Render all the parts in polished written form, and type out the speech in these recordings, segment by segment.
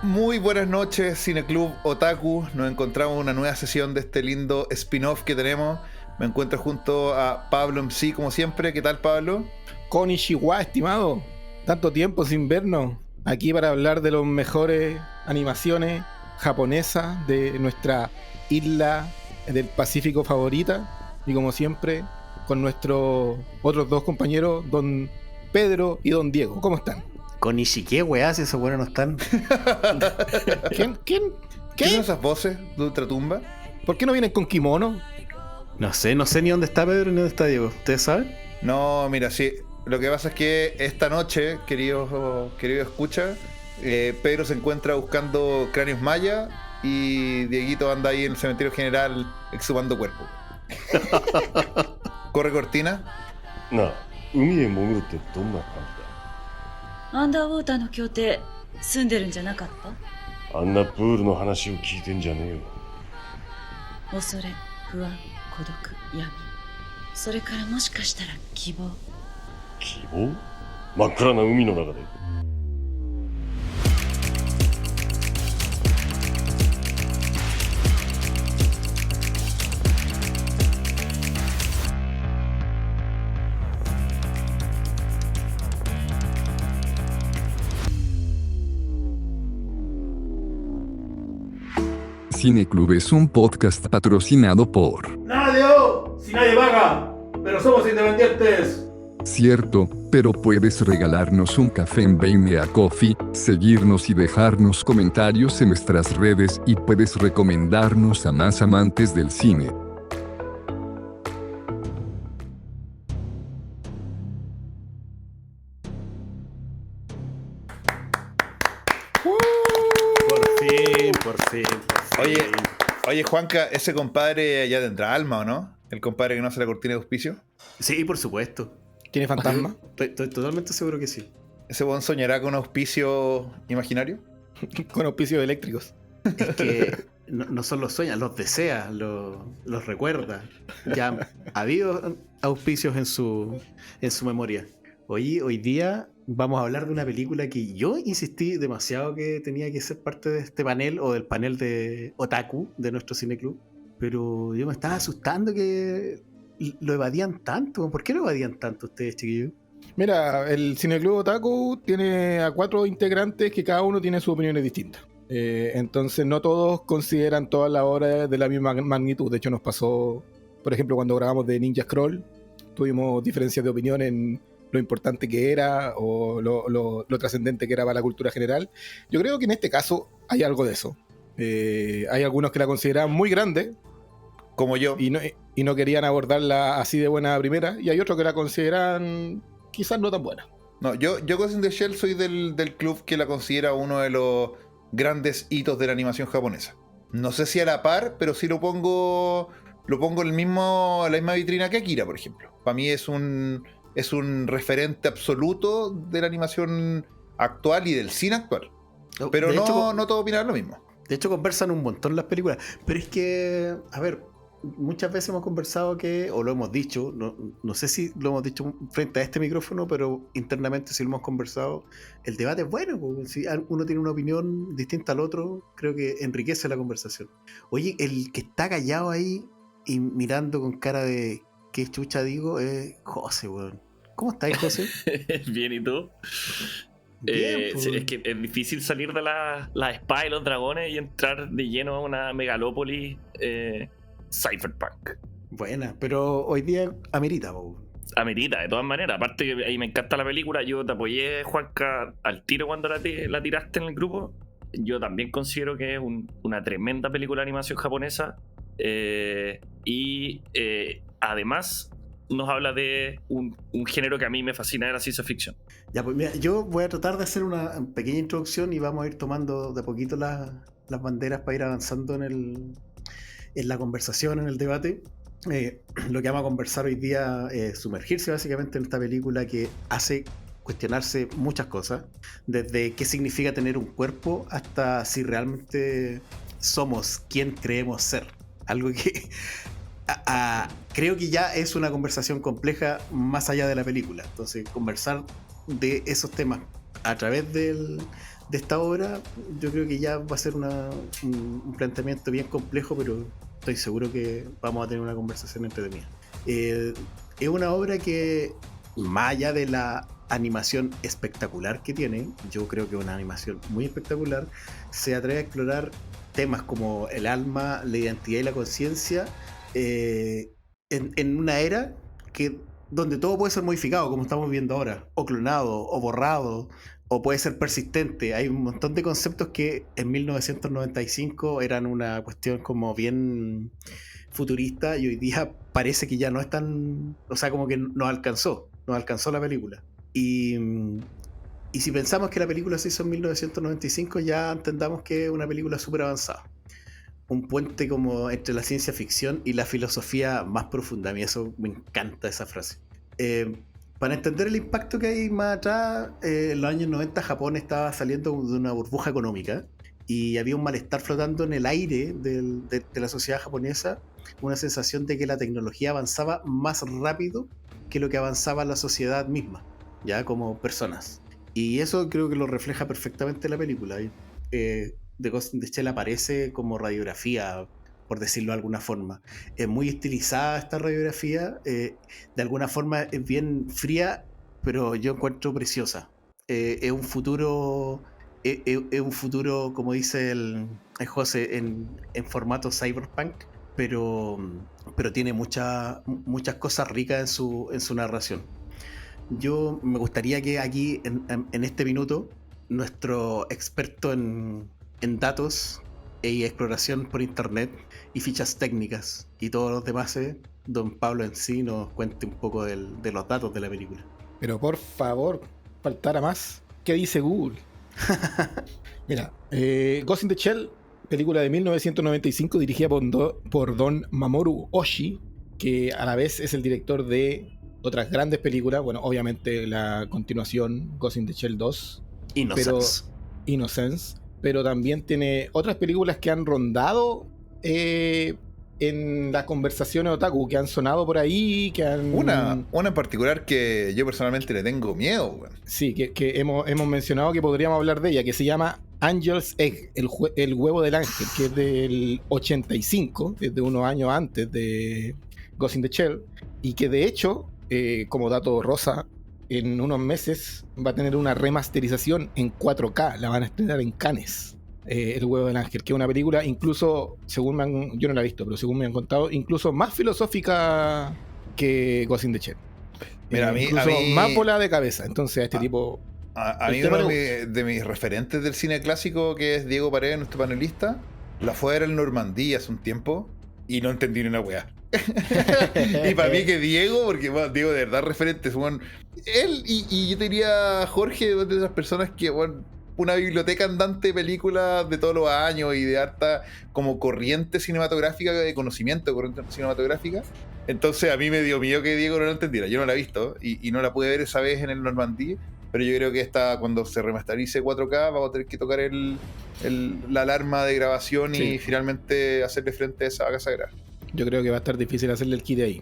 Muy buenas noches, Cineclub Otaku. Nos encontramos en una nueva sesión de este lindo spin-off que tenemos. Me encuentro junto a Pablo MC, como siempre. ¿Qué tal, Pablo? Konnichiwa, estimado. Tanto tiempo sin vernos. Aquí para hablar de las mejores animaciones japonesas de nuestra isla del Pacífico favorita. Y como siempre, con nuestros otros dos compañeros, don Pedro y don Diego. ¿Cómo están? Konnichi, ¿qué weá si esos buenos no están? ¿Quién? ¿Qué son esas voces de ultratumba? ¿Por qué no vienen con kimono? No sé ni dónde está Pedro ni dónde está Diego. ¿Ustedes saben? No, mira, sí. Lo que pasa es que esta noche, querido escucha, Pedro se encuentra buscando cráneos mayas y Dieguito anda ahí en el cementerio general exhumando cuerpos. ¿Corre cortina? なあ、海へ潜るってどんな感じアンダーウォーターの協定住んでるんじゃなかった？だ。あんなプールの話を聞いてんじゃねえよ。恐れ、不安、孤独、闇、それからもしかしたら希望。希望？真っ暗な海の中で。Cineclub es un podcast patrocinado por... ¡Nadie! ¡Si nadie paga! ¡Pero somos independientes! Cierto, pero puedes regalarnos un café en Buy Me a Coffee, seguirnos y dejarnos comentarios en nuestras redes y puedes recomendarnos a más amantes del cine. Por fin. Oye, Juanca, ese compadre ya tendrá alma, ¿o no? El compadre que no hace la cortina de auspicio. Sí, por supuesto. ¿Tiene fantasma? Estoy totalmente seguro que sí. ¿Ese buen soñará con auspicio imaginario? Con auspicios eléctricos. Es que no solo sueña, los desea, los recuerda. Ya ha habido auspicios en su memoria. Hoy día vamos a hablar de una película que yo insistí demasiado que tenía que ser parte de este panel o del panel de Otaku de nuestro cineclub, pero yo me estaba asustando que lo evadían tanto. ¿Por qué lo evadían tanto ustedes, chiquillos? Mira, el Cineclub Otaku tiene a 4 integrantes que cada uno tiene sus opiniones distintas. Entonces no todos consideran todas las obras de la misma magnitud. De hecho nos pasó, por ejemplo, cuando grabamos de Ninja Scroll, tuvimos diferencias de opinión en lo importante que era o lo trascendente que era para la cultura general. Yo creo que en este caso hay algo de eso. Hay algunos que la consideraban muy grande, Como yo. y no querían abordarla así de buena primera, y hay otros que la consideran quizás no tan buena. No, yo Ghost in the Shell soy del club que la considera uno de los grandes hitos de la animación japonesa. No sé si a la par, pero sí lo pongo en la misma vitrina que Akira, por ejemplo. Para mí es un referente absoluto de la animación actual y del cine actual. Pero De hecho, no todos opinan lo mismo. De hecho, conversan un montón las películas. Pero es que, a ver, muchas veces hemos conversado o lo hemos dicho, no sé si lo hemos dicho frente a este micrófono, pero internamente sí lo hemos conversado. El debate es bueno, porque si uno tiene una opinión distinta al otro, creo que enriquece la conversación. Oye, el que está callado ahí y mirando con cara de ¿qué chucha digo? Es José, weón. ¿Cómo estáis, José? Bien, ¿y tú? Bien, Sí, es que es difícil salir de las espadas y los dragones y entrar de lleno a una megalópolis cyberpunk. Buena, pero hoy día amerita, po. Amerita, de todas maneras. Aparte que ahí me encanta la película. Yo te apoyé, Juanca, al tiro cuando la tiraste en el grupo. Yo también considero que es una tremenda película de animación japonesa. Además nos habla de un género que a mí me fascina, de la ciencia ficción. Ya, pues mira, yo voy a tratar de hacer una pequeña introducción y vamos a ir tomando de a poquito las banderas para ir avanzando en la conversación, en el debate. Lo que vamos a conversar hoy día es sumergirse básicamente en esta película que hace cuestionarse muchas cosas, desde qué significa tener un cuerpo hasta si realmente somos quien creemos ser. Algo que creo que ya es una conversación compleja más allá de la película. Entonces, conversar de esos temas a través de esta obra, yo creo que ya va a ser un planteamiento bien complejo, pero estoy seguro que vamos a tener una conversación entretenida. Es una obra que, más allá de la animación espectacular que tiene, yo creo que es una animación muy espectacular, se atreve a explorar temas como el alma, la identidad y la conciencia en una era donde todo puede ser modificado, como estamos viendo ahora, o clonado, o borrado, o puede ser persistente. Hay un montón de conceptos que en 1995 eran una cuestión como bien futurista y hoy día parece que ya no es tan... O sea, como que nos alcanzó la película. Y si pensamos que la película se hizo en 1995, ya entendamos que es una película súper avanzada. Un puente como entre la ciencia ficción y la filosofía más profunda. A mí eso me encanta, esa frase. Para entender el impacto que hay más atrás, en los años 90 Japón estaba saliendo de una burbuja económica y había un malestar flotando en el aire de la sociedad japonesa, una sensación de que la tecnología avanzaba más rápido que lo que avanzaba la sociedad misma, ya como personas. Y eso creo que lo refleja perfectamente la película. The Ghost in the Shell aparece como radiografía, por decirlo de alguna forma. Es muy estilizada esta radiografía, de alguna forma es bien fría, pero yo encuentro preciosa. Es un futuro, como dice el José, en formato cyberpunk, pero tiene muchas cosas ricas en su narración. Yo me gustaría que aquí, en este minuto, nuestro experto en datos y exploración por internet y fichas técnicas y todos los demás, don Pablo en sí nos cuente un poco de los datos de la película. Pero por favor, faltara más. ¿Qué dice Google? Mira, Ghost in the Shell, película de 1995 dirigida por don Mamoru Oshii, que a la vez es el director de otras grandes películas. Bueno, obviamente la continuación, Ghost in the Shell 2. Innocence. Pero también tiene otras películas que han rondado en las conversaciones otaku, que han sonado por ahí, que han... Una en particular que yo personalmente le tengo miedo, weón. Sí, que hemos mencionado que podríamos hablar de ella, que se llama Angel's Egg, el huevo del ángel, que es del 85, desde unos años antes de Ghost in the Shell, y que de hecho, como dato rosa, en unos meses va a tener una remasterización en 4K, la van a estrenar en Cannes, El huevo del ángel, que es una película incluso, yo no la he visto, pero según me han contado, incluso más filosófica que Ghost in the Shell. Mira, incluso más volada de cabeza. Entonces a este tipo... A mí uno de mis referentes del cine clásico, que es Diego Paredes, nuestro panelista, la fue a ver en Normandía hace un tiempo y no entendí ni una weá. Y para mí que Diego, porque bueno, Diego de verdad referentes, bueno, él y yo te diría Jorge, de esas personas que, bueno, una biblioteca andante de películas de todos los años y de harta como corriente cinematográfica, de conocimiento de corriente cinematográfica. Entonces a mí me dio miedo que Diego no la entendiera. Yo no la he visto y no la pude ver esa vez en el Normandía, pero yo creo que cuando se remasterice 4K vamos a tener que tocar la alarma de grabación y finalmente hacerle frente a esa vaca sagrada. Yo creo que va a estar difícil hacerle el kit ahí.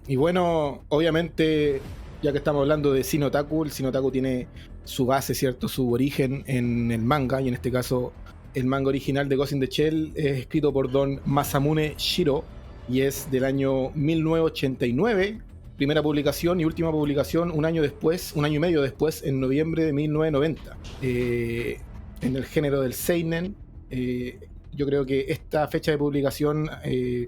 Y bueno, obviamente, ya que estamos hablando de cine otaku, el cine otaku tiene su base, ¿cierto? Su origen en el manga, y en este caso el manga original de Ghost in the Shell es escrito por don Masamune Shiro y es del año 1989, primera publicación y última publicación un año y medio después, en noviembre de 1990. En el género del seinen, yo creo que esta fecha de publicación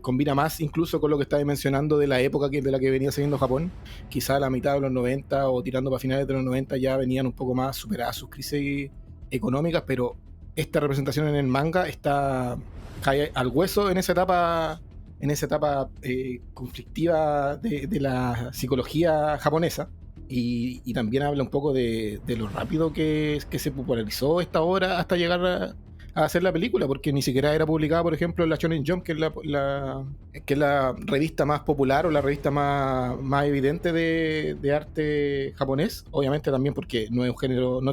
combina más incluso con lo que estaba mencionando de la época de la que venía saliendo Japón. Quizá a la mitad de los 90 o tirando para finales de los 90 ya venían un poco más superadas sus crisis económicas, pero esta representación en el manga cae al hueso en esa etapa conflictiva de la psicología japonesa. Y también habla un poco de lo rápido que se popularizó esta obra hasta llegar a hacer la película, porque ni siquiera era publicada, por ejemplo, en la Shonen Jump, que es la revista más popular o la revista más evidente de arte japonés. Obviamente también porque no es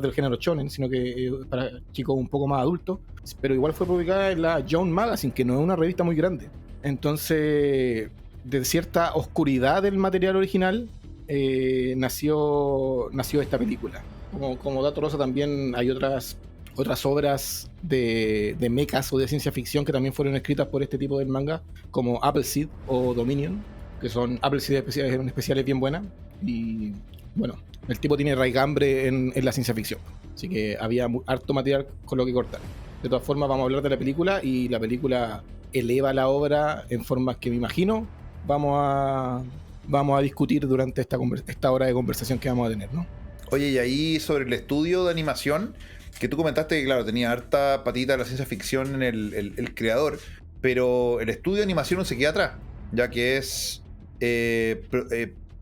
del género shonen, sino que es para chicos un poco más adultos, pero igual fue publicada en la Young Magazine, que no es una revista muy grande. Entonces, de cierta oscuridad del material original nació esta película. como dato rosa también hay otras obras de mechas o de ciencia ficción que también fueron escritas por este tipo de manga, como Appleseed o Dominion, que son Appleseed especiales, eran especiales bien buenas. Y bueno, el tipo tiene raigambre en la ciencia ficción, así que había harto material con lo que cortar. De todas formas, vamos a hablar de la película, y la película eleva la obra en formas que me imagino vamos a discutir durante esta hora de conversación que vamos a tener, ¿no? Oye, y ahí sobre el estudio de animación, que tú comentaste que, claro, tenía harta patita de la ciencia ficción en el creador, pero el estudio de animación no se queda atrás, ya que es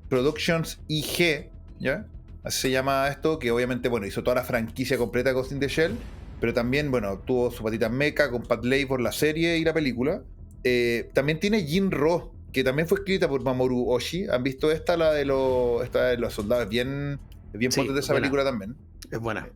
Productions IG, ¿ya? Así se llama esto, que obviamente, bueno, hizo toda la franquicia completa de Ghost in the Shell, pero también, bueno, tuvo su patita en mecha con Pat Labor, la serie y la película. También tiene Jin-Ro, que también fue escrita por Mamoru Oshii. ¿Han visto esta de los soldados? Es bien Sí, potente esa buena. película también. Es buena.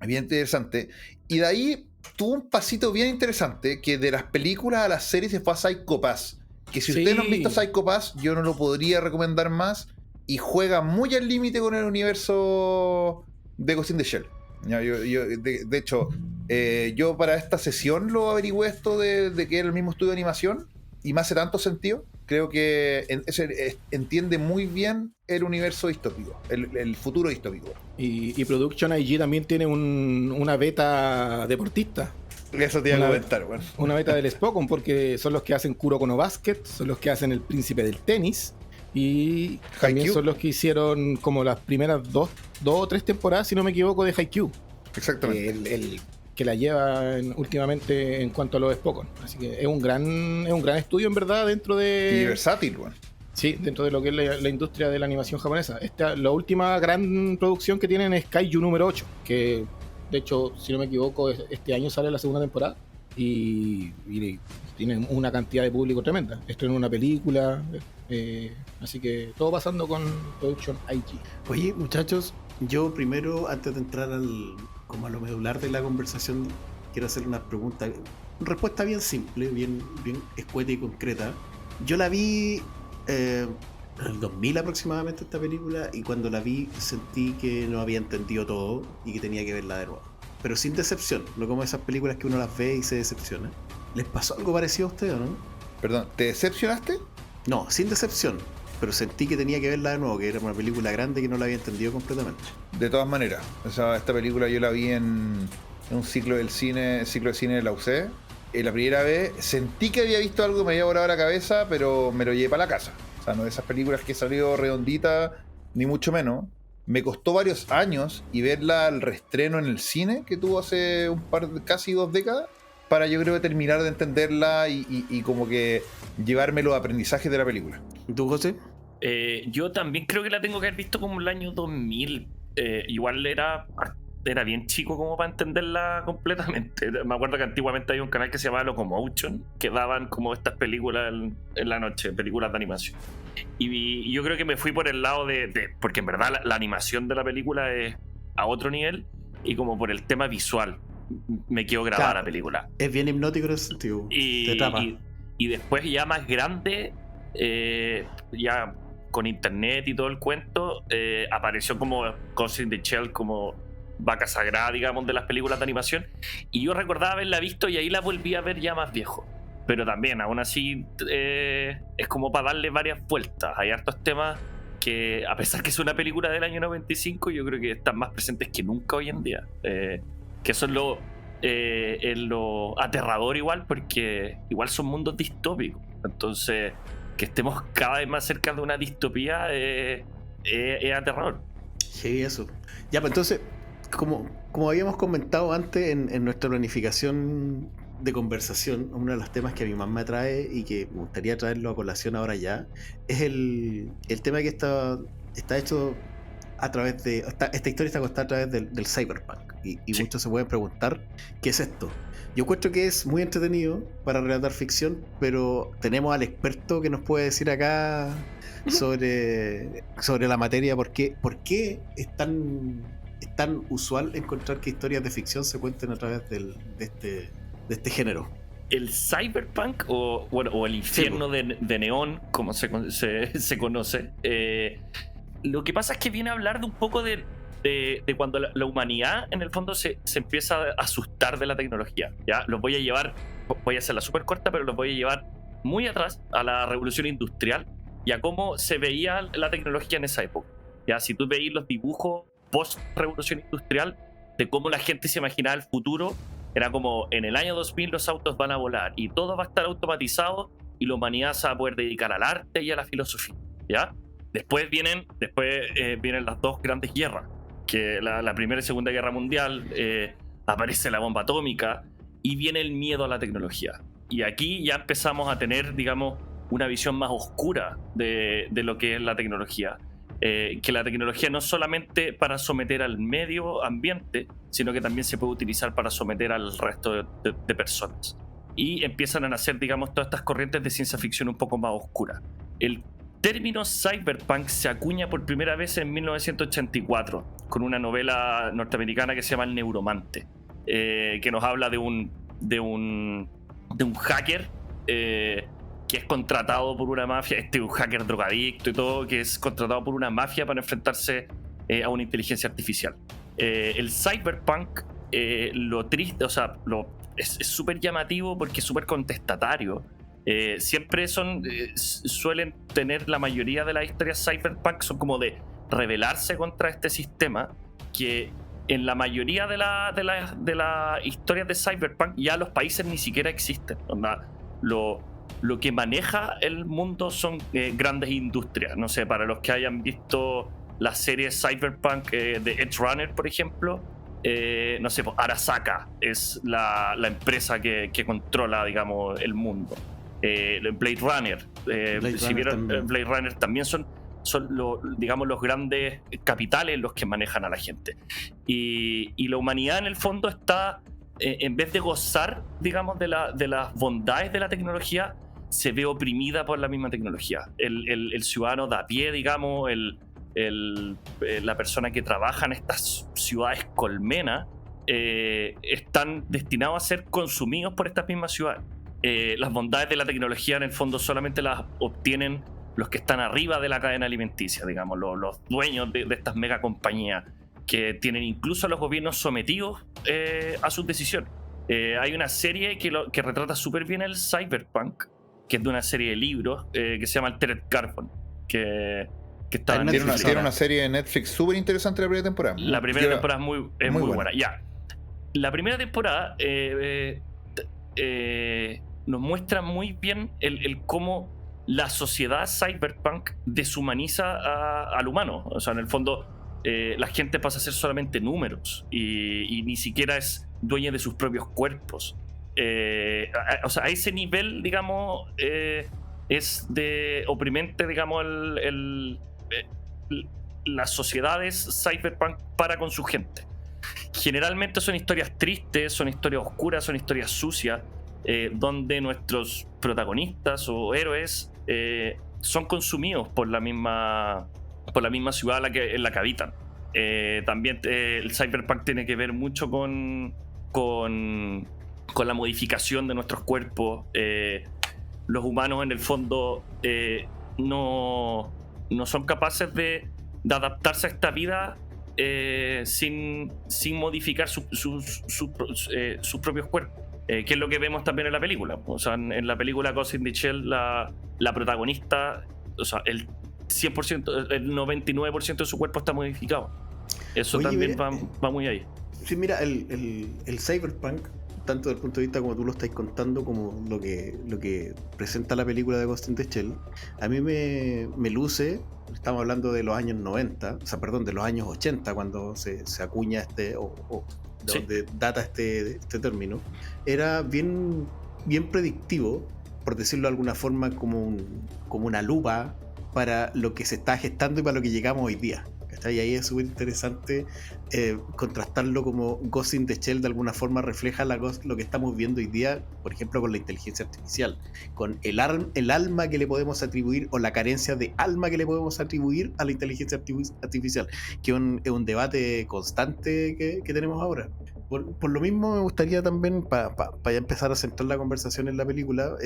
Bien interesante. Y de ahí tuvo un pasito bien interesante, que de las películas a las series se fue a Psycho Pass. Que si Sí. ustedes no han visto Psycho Pass, yo no lo podría recomendar más. Y juega muy al límite con el universo de Ghost in the Shell. Ya, de hecho, yo para esta sesión lo averigüé esto de que era el mismo estudio de animación, y me hace tanto sentido. Creo que entiende muy bien el universo distópico, el futuro distópico. Y Production IG también tiene una beta deportista, Eso te iba a Una- comentar, bueno. una beta del Spokon, porque son los que hacen Kuroko no Basket, son los que hacen El Príncipe del Tenis, y también Haikyuu. son los que hicieron como las primeras dos o tres temporadas, si no me equivoco, de Haikyuu, Exactamente. el que la lleva últimamente en cuanto a los Spokon. Así que es un gran estudio en verdad dentro Y de... versátil, bueno. Sí, dentro de lo que es la industria de la animación japonesa. La última gran producción que tienen es Kaiju número 8, que de hecho, si no me equivoco, este año sale la segunda temporada, y tienen una cantidad de público tremenda. Estrenan una película, así que todo pasando con Production IG. Oye, muchachos, yo primero, antes de entrar como a lo medular de la conversación, quiero hacer una pregunta. Respuesta bien simple, bien escueta y concreta. Yo la vi en el 2000 aproximadamente, esta película, y cuando la vi sentí que no había entendido todo y que tenía que verla de nuevo. Pero sin decepción, no como esas películas que uno las ve y se decepciona. ¿Les pasó algo parecido a ustedes o no? Perdón, ¿te decepcionaste? No, sin decepción, pero sentí que tenía que verla de nuevo, que era una película grande que no la había entendido completamente. De todas maneras. O sea, esta película yo la vi en un ciclo de cine de la UC. La primera vez sentí que había visto algo que me había volado la cabeza, pero me lo llevé para la casa. O sea, no de esas películas que salió redondita, ni mucho menos. Me costó varios años y verla al reestreno en el cine, que tuvo hace casi 2 décadas, para yo creo que terminar de entenderla y como que llevarme los aprendizajes de la película. ¿Tú, José? Yo también creo que la tengo que haber visto como el año 2000. Igual era bien chico como para entenderla completamente. Me acuerdo que antiguamente había un canal que se llamaba Locomotion, que daban como estas películas en la noche, películas de animación. Y yo creo que me fui por el lado porque en verdad la animación de la película es a otro nivel, y como por el tema visual me quedó grabada Claro. la película. Es bien hipnótico en ese sentido. Te atrapa. Y después ya más grande, ya con internet y todo el cuento, apareció como Ghost in the Shell, como vaca sagrada, digamos, de las películas de animación. Y yo recordaba haberla visto y ahí la volví a ver ya más viejo. Pero también, aún así, es como para darle varias vueltas. Hay hartos temas que, a pesar que es una película del año 95, yo creo que están más presentes que nunca hoy en día. Que eso es lo aterrador igual, porque igual son mundos distópicos. Entonces, que estemos cada vez más cerca de una distopía es aterrador. Sí, eso. Ya, pues entonces, como habíamos comentado antes en nuestra planificación de conversación, uno de los temas que a mí más me atrae y que me gustaría traerlo a colación ahora ya, es el tema que está hecho a través de... Esta historia está contada a través del cyberpunk. Y Sí. muchos se pueden preguntar, ¿qué es esto? Yo encuentro que es muy entretenido para relatar ficción, pero tenemos al experto que nos puede decir acá sobre la materia, por qué es tan usual encontrar que historias de ficción se cuenten a través de este género. El cyberpunk, o el infierno de neón, como se conoce, lo que pasa es que viene a hablar de un poco de de cuando la humanidad en el fondo se empieza a asustar de la tecnología. ¿Ya? Los voy a llevar, voy a hacerla súper corta, pero los voy a llevar muy atrás a la revolución industrial y a cómo se veía la tecnología en esa época. ¿Ya? Si tú veis los dibujos post-revolución industrial de cómo la gente se imaginaba el futuro, era como en el año 2000 los autos van a volar y todo va a estar automatizado y la humanidad se va a poder dedicar al arte y a la filosofía. ¿Ya? Después vienen las dos grandes guerras, que la Primera y Segunda Guerra Mundial, aparece la bomba atómica y viene el miedo a la tecnología. Y aquí ya empezamos a tener, digamos, una visión más oscura de lo que es la tecnología. Que la tecnología no es solamente para someter al medio ambiente, sino que también se puede utilizar para someter al resto de personas. Y empiezan a nacer, digamos, todas estas corrientes de ciencia ficción un poco más oscuras. El término cyberpunk se acuña por primera vez en 1984 con una novela norteamericana que se llama El Neuromante, que nos habla de un hacker que es contratado por una mafia, un hacker drogadicto y todo, que es contratado por una mafia para enfrentarse a una inteligencia artificial. El cyberpunk, lo triste, o sea, es súper llamativo porque es súper contestatario. Siempre suelen tener la mayoría de las historias cyberpunk, son como de rebelarse contra este sistema, que en la mayoría de las historias de cyberpunk ya los países ni siquiera existen. Lo que maneja el mundo son grandes industrias. No sé, para los que hayan visto la serie Cyberpunk de Edge Runner, por ejemplo, no sé, Arasaka es la empresa que controla, digamos, el mundo. Blade Runner, Blade Runner también son digamos, los grandes capitales los que manejan a la gente. Y la humanidad en el fondo está, en vez de gozar, digamos, de las bondades de la tecnología, se ve oprimida por la misma tecnología. El ciudadano de a pie, digamos, la persona que trabaja en estas ciudades colmena, están destinados a ser consumidos por estas mismas ciudades. Las bondades de la tecnología en el fondo solamente las obtienen los que están arriba de la cadena alimenticia, digamos, los dueños de estas mega compañías, que tienen incluso a los gobiernos sometidos a sus decisiones. Hay una serie que retrata súper bien el cyberpunk, que es de una serie de libros que se llama Altered Carbon, que está en Netflix. Tiene una serie de Netflix súper interesante la primera temporada. La primera temporada es muy buena. Ya. La primera temporada nos muestra muy bien el cómo la sociedad cyberpunk deshumaniza al humano. O sea, en el fondo, la gente pasa a ser solamente números y ni siquiera es dueña de sus propios cuerpos. O sea, a ese nivel, digamos, es de oprimente, digamos, las sociedades cyberpunk para con su gente. Generalmente son historias tristes, son historias oscuras, son historias sucias, donde nuestros protagonistas o héroes son consumidos por la misma ciudad en la que habitan. También el cyberpunk tiene que ver mucho con la modificación de nuestros cuerpos. Los humanos en el fondo no son capaces de adaptarse a esta vida sin modificar sus propios cuerpos, que es lo que vemos también en la película. O sea, en la película Ghost in the Shell, la protagonista, o sea, el 100%, el 99% de su cuerpo está modificado. Eso también va muy ahí. Sí, mira, el cyberpunk, tanto desde el punto de vista como tú lo estás contando, como lo que presenta la película de Ghost in the Shell, a mí me luce. Estamos hablando de los años 90, o sea, perdón, de los años 80, cuando se acuña de donde data este término. Era bien predictivo, por decirlo de alguna forma, como una lupa para lo que se está gestando y para lo que llegamos hoy día. Y ahí es súper interesante contrastarlo, como Ghost in the Shell de alguna forma refleja lo que estamos viendo hoy día, por ejemplo, con la inteligencia artificial, con el alma que le podemos atribuir, o la carencia de alma que le podemos atribuir a la inteligencia artificial, que es un debate constante que tenemos ahora. Por lo mismo, me gustaría también, para ya empezar a centrar la conversación en la película,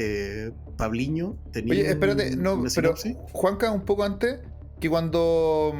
Pabliño tenía... Oye, espérate, no, pero Juanca, un poco antes, que cuando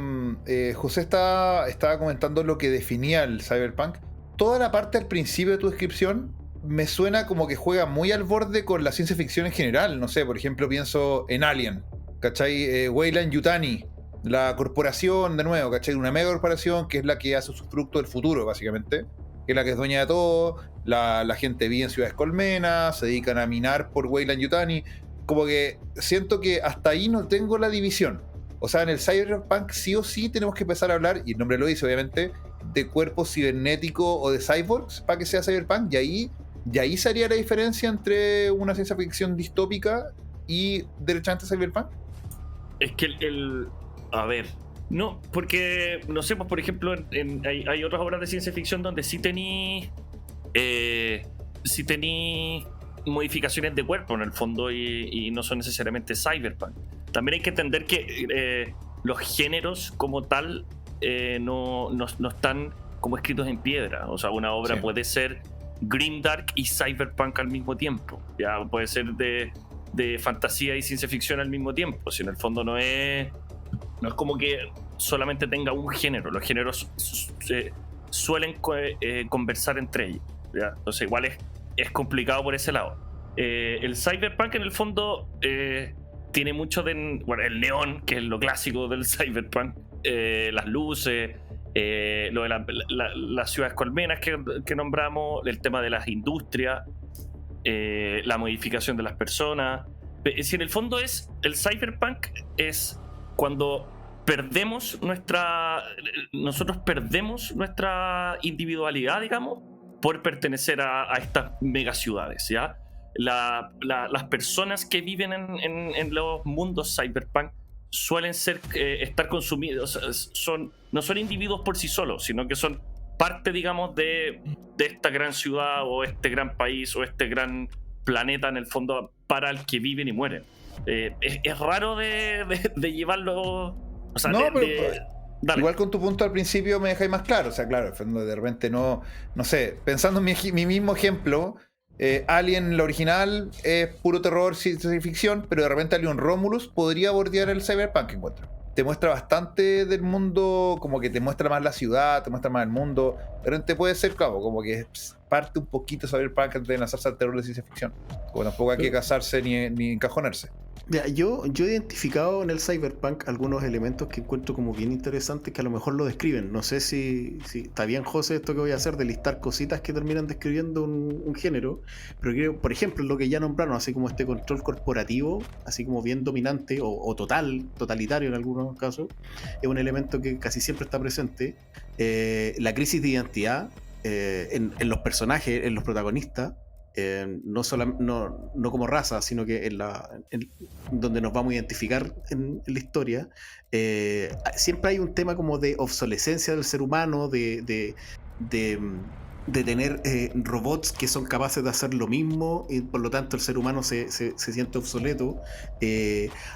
José estaba comentando lo que definía el cyberpunk, toda la parte al principio de tu descripción me suena como que juega muy al borde con la ciencia ficción en general. No sé, por ejemplo, pienso en Alien, ¿cachai? Weyland-Yutani, la corporación, de nuevo, ¿cachai? Una mega corporación que es la que hace su fruto del futuro, básicamente, que es la que es dueña de todo. La gente vive en ciudades colmenas, se dedican a minar por Weyland-Yutani. Como que siento que hasta ahí no tengo la división. O sea, en el cyberpunk sí o sí tenemos que empezar a hablar, y el nombre lo dice obviamente, de cuerpos cibernéticos o de cyborgs para que sea cyberpunk, y ahí sería la diferencia entre una ciencia ficción distópica y derechamente cyberpunk. Es que a ver, no, porque, no sé, pues por ejemplo, hay otras obras de ciencia ficción donde sí tení modificaciones de cuerpo en el fondo y no son necesariamente cyberpunk. También hay que entender que los géneros como tal no están como escritos en piedra. O sea, una obra puede ser grimdark y cyberpunk al mismo tiempo. Ya puede ser de fantasía y ciencia ficción al mismo tiempo. Si en el fondo no es como que solamente tenga un género. Los géneros suelen conversar entre ellos, ¿ya? Entonces igual es complicado por ese lado. El cyberpunk en el fondo tiene mucho de... Bueno, el neón, que es lo clásico del cyberpunk, las luces, lo de las ciudades colmenas que nombramos, el tema de las industrias, la modificación de las personas. Si en el fondo el cyberpunk es cuando nosotros perdemos nuestra individualidad, digamos, por pertenecer a estas megaciudades, ¿ya? Las personas que viven en los mundos cyberpunk suelen estar consumidos, no son individuos por sí solos, sino que son parte, digamos, de esta gran ciudad o este gran país o este gran planeta, en el fondo, para el que viven y mueren. Es raro de llevarlo. O sea, no, pero igual con tu punto al principio me dejáis más claro. O sea, claro, de repente no sé, pensando en mi mismo ejemplo, Alien, la original, es puro terror, ciencia ficción, pero de repente Alien Romulus podría bordear el cyberpunk, encuentro. Te muestra bastante del mundo, como que te muestra más la ciudad, te muestra más el mundo. De repente puede ser, claro, como que parte un poquito cyberpunk antes de lanzarse al terror de ciencia ficción. Como tampoco hay que casarse ni encajonarse. Ya, yo he identificado en el cyberpunk algunos elementos que encuentro como bien interesantes que a lo mejor lo describen. No sé si está bien, José, esto que voy a hacer de listar cositas que terminan describiendo un género, pero creo, por ejemplo, lo que ya nombraron, así como este control corporativo, así como bien dominante o totalitario en algunos casos, es un elemento que casi siempre está presente. La crisis de identidad en los personajes, en los protagonistas, no como raza, sino que donde nos vamos a identificar en la historia, siempre hay un tema como de obsolescencia del ser humano, de tener robots que son capaces de hacer lo mismo y por lo tanto el ser humano se siente obsoleto.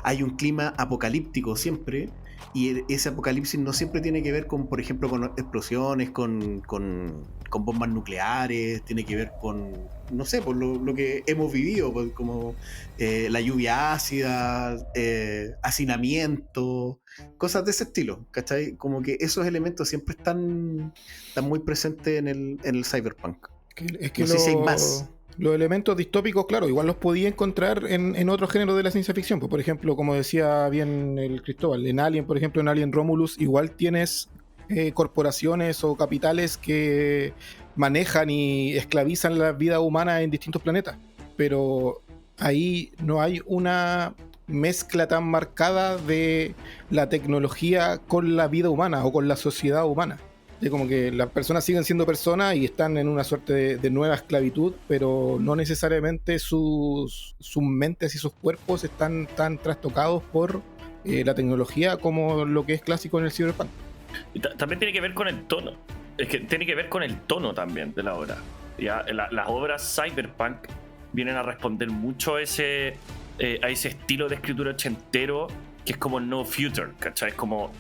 Hay un clima apocalíptico siempre, y ese apocalipsis no siempre tiene que ver con, por ejemplo, con explosiones, con bombas nucleares, tiene que ver con, no sé, por lo que hemos vivido, pues, como la lluvia ácida, hacinamiento, cosas de ese estilo, ¿cachai? Como que esos elementos siempre están muy presentes en el cyberpunk. Es que no sé si hay más. Los elementos distópicos, claro, igual los podía encontrar en otros géneros de la ciencia ficción. Pues, por ejemplo, como decía bien el Cristóbal, en Alien, por ejemplo, en Alien Romulus, igual tienes corporaciones o capitales que manejan y esclavizan la vida humana en distintos planetas. Pero ahí no hay una mezcla tan marcada de la tecnología con la vida humana o con la sociedad humana. De como que las personas siguen siendo personas y están en una suerte de nueva esclavitud, pero no necesariamente sus mentes y sus cuerpos están tan trastocados por la tecnología como lo que es clásico en el cyberpunk. Y también tiene que ver con el tono. Es que tiene que ver con el tono también de la obra. ¿Ya? Las obras cyberpunk vienen a responder mucho a ese estilo de escritura ochentero que es como no future, ¿cachai? Es como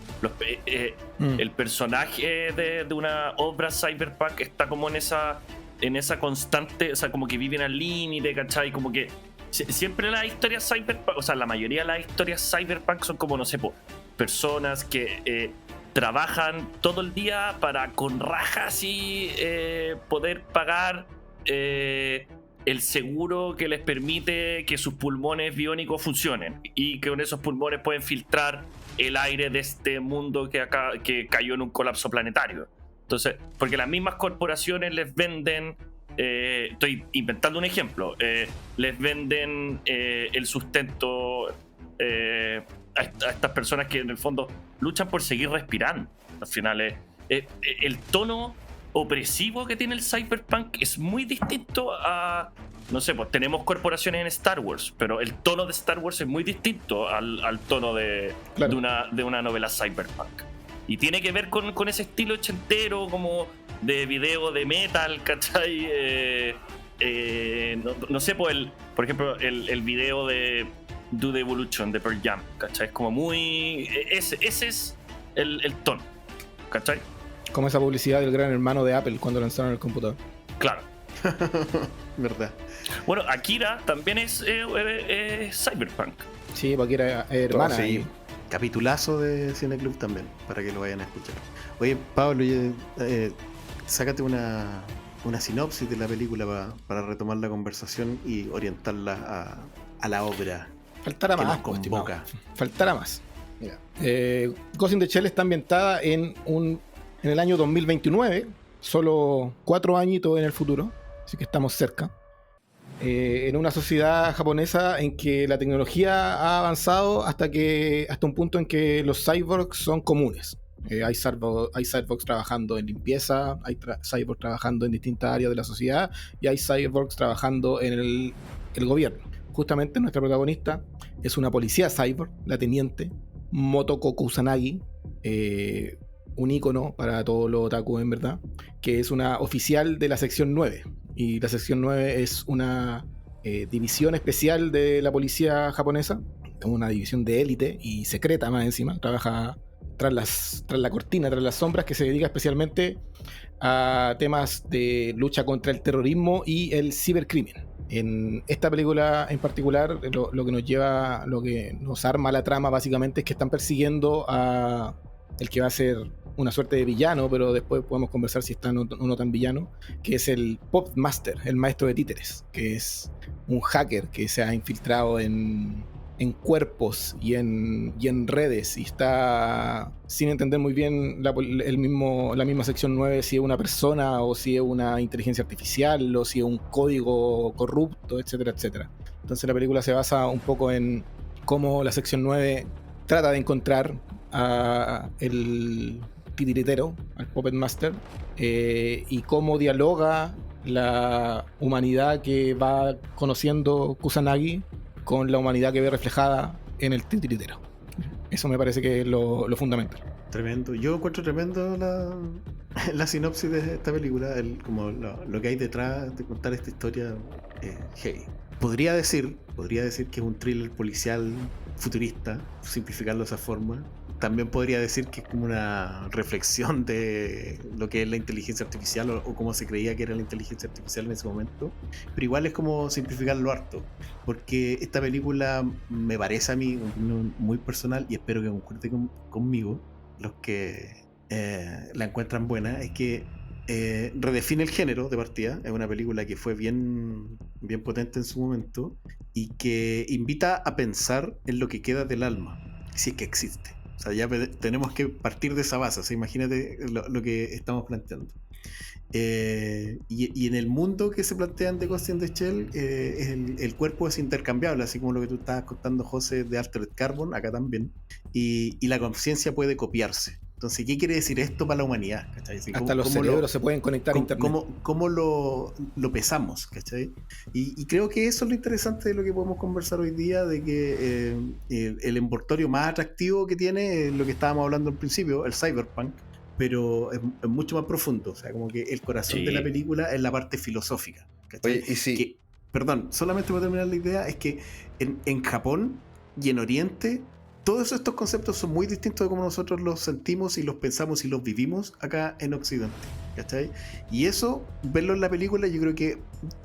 el personaje de una obra cyberpunk está como en esa constante, o sea, como que viven al límite, ¿cachai? Como que siempre las historias cyberpunk, o sea, la mayoría de las historias cyberpunk son como, no sé, personas que trabajan todo el día para con rajas y poder pagar el seguro que les permite que sus pulmones biónicos funcionen y que con esos pulmones pueden filtrar el aire de este mundo que cayó en un colapso planetario. Entonces, porque las mismas corporaciones les venden, estoy inventando un ejemplo, les venden el sustento a estas personas que en el fondo luchan por seguir respirando. Al final el tono opresivo que tiene el cyberpunk es muy distinto a, no sé, pues tenemos corporaciones en Star Wars, pero el tono de Star Wars es muy distinto al tono de una novela cyberpunk. Y tiene que ver con ese estilo ochentero, como de video de metal, ¿cachai? No sé, pues por ejemplo, el video de Do the Evolution de Pearl Jam, ¿cachai? Es como muy... Ese es el tono, ¿cachai? Como esa publicidad del gran hermano de Apple cuando lanzaron el computador. Claro. Verdad. Bueno, Akira también es cyberpunk. Sí, porque era hermana. Sí. Capitulazo de Cineclub también, para que lo vayan a escuchar. Oye, Pablo, sácate una sinopsis de la película para retomar la conversación y orientarla a la obra. Faltará que más, nos convoca. Faltará más. Mira, Ghost in the Shell está ambientada en el año 2029, solo 4 añitos en el futuro, así que estamos cerca. En una sociedad japonesa en que la tecnología ha avanzado hasta un punto en que los cyborgs son comunes. Hay cyborgs trabajando en limpieza, hay cyborgs trabajando en distintas áreas de la sociedad y hay cyborgs trabajando en el gobierno. Justamente nuestra protagonista es una policía cyborg, la teniente Motoko Kusanagi, un ícono para todos los otaku en verdad, que es una oficial de la sección 9. Y la sección 9 es una división especial de la policía japonesa, una división de élite y secreta más encima. Trabaja tras la cortina, tras las sombras, que se dedica especialmente a temas de lucha contra el terrorismo y el cibercrimen. En esta película en particular, lo que nos arma la trama básicamente es que están persiguiendo a el que va a ser una suerte de villano, pero después podemos conversar si está o no tan villano, que es el Pop Master, el maestro de títeres, que es un hacker que se ha infiltrado en cuerpos y en redes y está sin entender muy bien la misma sección 9 si es una persona o si es una inteligencia artificial o si es un código corrupto, etcétera, etcétera. Entonces la película se basa un poco en cómo la sección 9 trata de encontrar a el titiritero, al Puppet Master, y cómo dialoga la humanidad que va conociendo Kusanagi con la humanidad que ve reflejada en el titiritero. Eso me parece que es lo fundamental. Tremendo. Yo encuentro tremendo la sinopsis de esta película, como lo que hay detrás de contar esta historia. Hey. Podría decir que es un thriller policial futurista, simplificarlo de esa forma. También podría decir que es como una reflexión de lo que es la inteligencia artificial o cómo se creía que era la inteligencia artificial en ese momento. Pero igual es como simplificarlo harto, porque esta película me parece a mí muy personal y espero que concuerden conmigo los que la encuentran buena, es que redefine el género de partida. Es una película que fue bien potente en su momento y que invita a pensar en lo que queda del alma, si es que existe. O sea, ya tenemos que partir de esa base. O sea, imagínate lo que estamos planteando. Y en el mundo que se plantean de Ghost in the Shell, el cuerpo es intercambiable, así como lo que tú estabas contando, José, de Altered Carbon, acá también. Y la conciencia puede copiarse. Entonces, ¿qué quiere decir esto para la humanidad? ¿Cachai? Hasta los cerebros se pueden conectar a internet. ¿Cómo lo pesamos? ¿Cachai? Y creo que eso es lo interesante de lo que podemos conversar hoy día, de que el envoltorio más atractivo que tiene es lo que estábamos hablando al principio, el cyberpunk, pero es mucho más profundo. O sea, como que el corazón de la película es la parte filosófica. ¿Cachai? Oye, y sí. Perdón, solamente para terminar la idea, es que en Japón y en Oriente todos estos conceptos son muy distintos de cómo nosotros los sentimos y los pensamos y los vivimos acá en Occidente, ¿cachai? Y eso, verlo en la película, yo creo que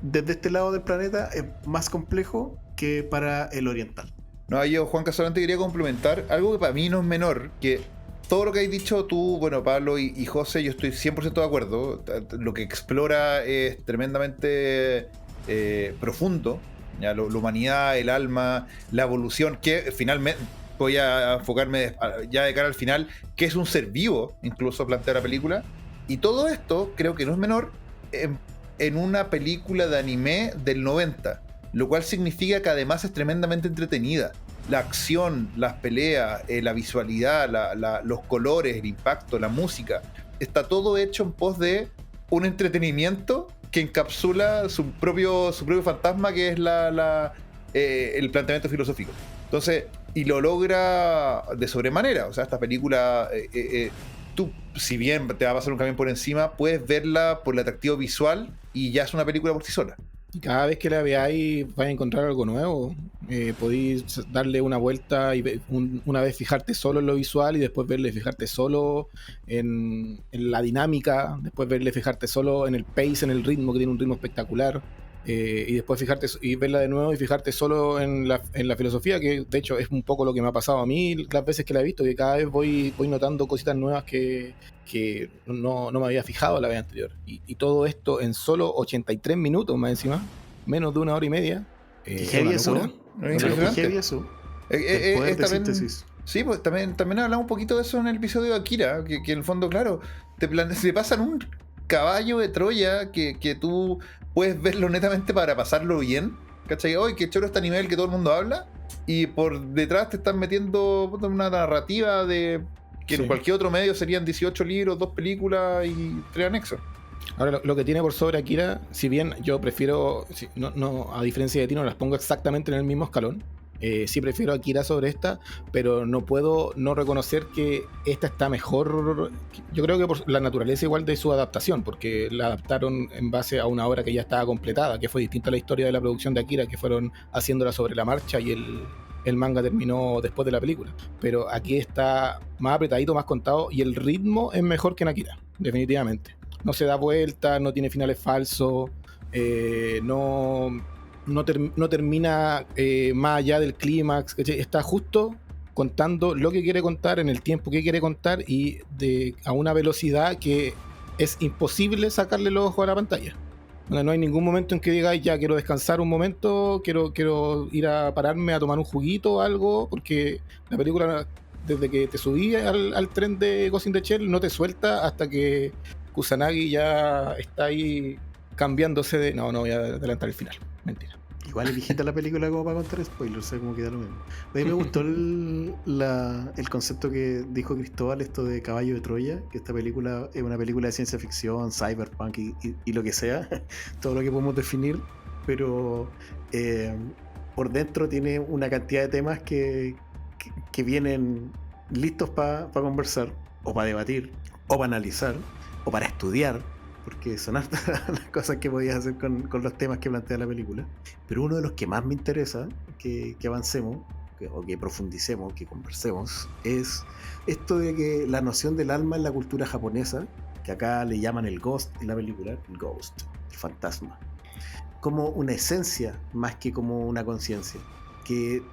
desde este lado del planeta es más complejo que para el oriental. No, yo, Juanca, solamente quería complementar algo que para mí no es menor, que todo lo que has dicho tú, bueno, Pablo y José, yo estoy 100% de acuerdo. Lo que explora es tremendamente profundo, ¿ya? La humanidad, el alma, la evolución, que finalmente voy a enfocarme ya de cara al final, que es un ser vivo, incluso plantea la película. Y todo esto creo que no es menor en una película de anime del 90, lo cual significa que además es tremendamente entretenida. La acción, las peleas, la visualidad, los colores, el impacto, la música, está todo hecho en pos de un entretenimiento que encapsula su propio fantasma, que es el planteamiento filosófico. Entonces, y lo logra de sobremanera. O sea, esta película, tú, si bien te va a pasar un camión por encima, puedes verla por el atractivo visual y ya es una película por sí sola. Y cada vez que la veáis vais a encontrar algo nuevo. Podéis darle una vuelta y una vez fijarte solo en lo visual y después verle fijarte solo en la dinámica, después verle fijarte solo en el pace, en el ritmo, que tiene un ritmo espectacular, y después fijarte y verla de nuevo y fijarte solo en la filosofía, que de hecho es un poco lo que me ha pasado a mí las veces que la he visto, que cada vez voy notando cositas nuevas que no me había fijado la vez anterior. Y todo esto en solo 83 minutos, más encima, menos de 1 hora y media. Es una locura. Impresionante. Eso. El poder de síntesis. Sí, pues también hablamos un poquito de eso en el episodio de Akira, que en el fondo, claro, te pasan un caballo de Troya que tú puedes verlo netamente para pasarlo bien, ¿cachai? Hoy que choro este nivel que todo el mundo habla, y por detrás te están metiendo una narrativa de que en cualquier otro medio serían 18 libros, 2 películas y 3 anexos. Ahora, lo que tiene por sobre Akira, si bien yo prefiero, a diferencia de ti, no las pongo exactamente en el mismo escalón. Sí prefiero Akira sobre esta, pero no puedo no reconocer que esta está mejor. Yo creo que por la naturaleza igual de su adaptación, porque la adaptaron en base a una obra que ya estaba completada, que fue distinta a la historia de la producción de Akira, que fueron haciéndola sobre la marcha y el manga terminó después de la película. Pero aquí está más apretadito, más contado, y el ritmo es mejor que en Akira, definitivamente. No se da vuelta, no tiene finales falsos, no termina más allá del clímax. Está justo contando lo que quiere contar en el tiempo que quiere contar y a una velocidad que es imposible sacarle los ojos a la pantalla. No hay ningún momento en que digáis, ya quiero descansar un momento, quiero ir a pararme a tomar un juguito o algo, porque la película, desde que te subí al tren de Ghost in the Shell, no te suelta hasta que Kusanagi ya está ahí cambiándose de... No voy a adelantar el final. Mentira. Igual es viejita la película como para contar spoilers, sé cómo queda lo mismo. A mí me gustó el concepto que dijo Cristóbal, esto de Caballo de Troya, que esta película es una película de ciencia ficción, cyberpunk y lo que sea, todo lo que podemos definir, pero por dentro tiene una cantidad de temas que vienen listos para conversar, o para debatir, o para analizar, o para estudiar, porque son hartas las cosas que podías hacer con los temas que plantea la película. Pero uno de los que más me interesa que avancemos, o que profundicemos, que conversemos, es esto de que la noción del alma en la cultura japonesa, que acá le llaman el ghost en la película, el ghost, el fantasma, como una esencia más que como una conciencia, que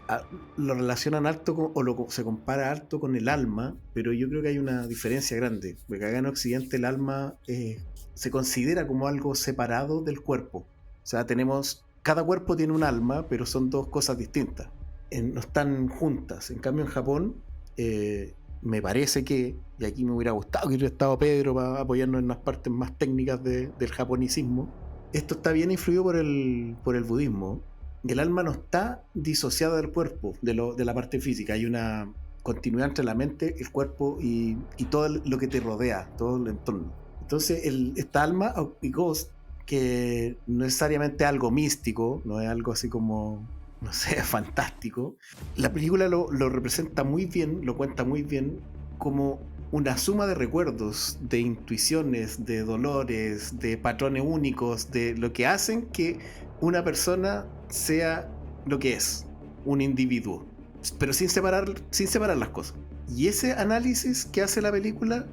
lo relacionan harto se compara harto con el alma, pero yo creo que hay una diferencia grande, porque acá en Occidente el alma se considera como algo separado del cuerpo. O sea, cada cuerpo tiene un alma, pero son dos cosas distintas. No están juntas. En cambio, en Japón, me parece que, y aquí me hubiera gustado que hubiera estado Pedro para apoyarnos en las partes más técnicas del japonicismo, esto está bien influido por el budismo. El alma no está disociada del cuerpo, de la parte física. Hay una continuidad entre la mente, el cuerpo y todo lo que te rodea, todo el entorno. Entonces, esta alma y ghost, que no es necesariamente algo místico, no es algo así como, no sé, fantástico, la película lo representa muy bien, lo cuenta muy bien como una suma de recuerdos, de intuiciones, de dolores, de patrones únicos, de lo que hacen que una persona sea lo que es, un individuo, pero sin separar las cosas. Y ese análisis que hace la película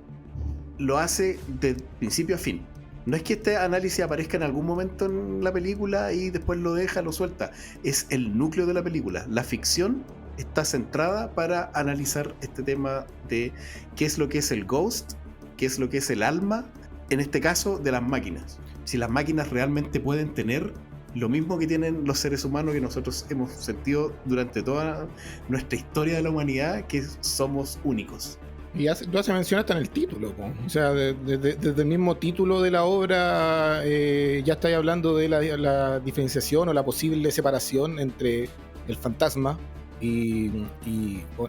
lo hace de principio a fin. No es que este análisis aparezca en algún momento en la película y después lo suelta. Es el núcleo de la película. La ficción está centrada para analizar este tema de qué es lo que es el ghost, qué es lo que es el alma, en este caso de las máquinas. Si las máquinas realmente pueden tener lo mismo que tienen los seres humanos que nosotros hemos sentido durante toda nuestra historia de la humanidad, que somos únicos. Y tú haces mención hasta en el título, po. O sea, desde el mismo título de la obra ya estáis hablando de la diferenciación o la posible separación entre el fantasma y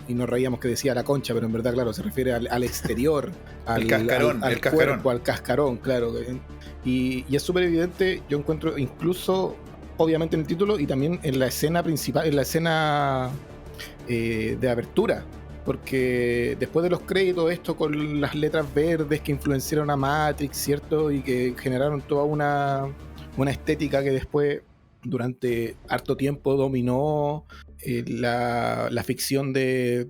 nos reíamos que decía la concha, pero en verdad, claro, se refiere al exterior, al cascarón, al el cascarón. cuerpo, al cascarón, claro. Y es súper evidente, yo encuentro, incluso, obviamente en el título y también en la escena principal, en la escena de apertura. Porque después de los créditos, esto con las letras verdes que influenciaron a Matrix, ¿cierto? Y que generaron toda una estética que después, durante harto tiempo, dominó la ficción de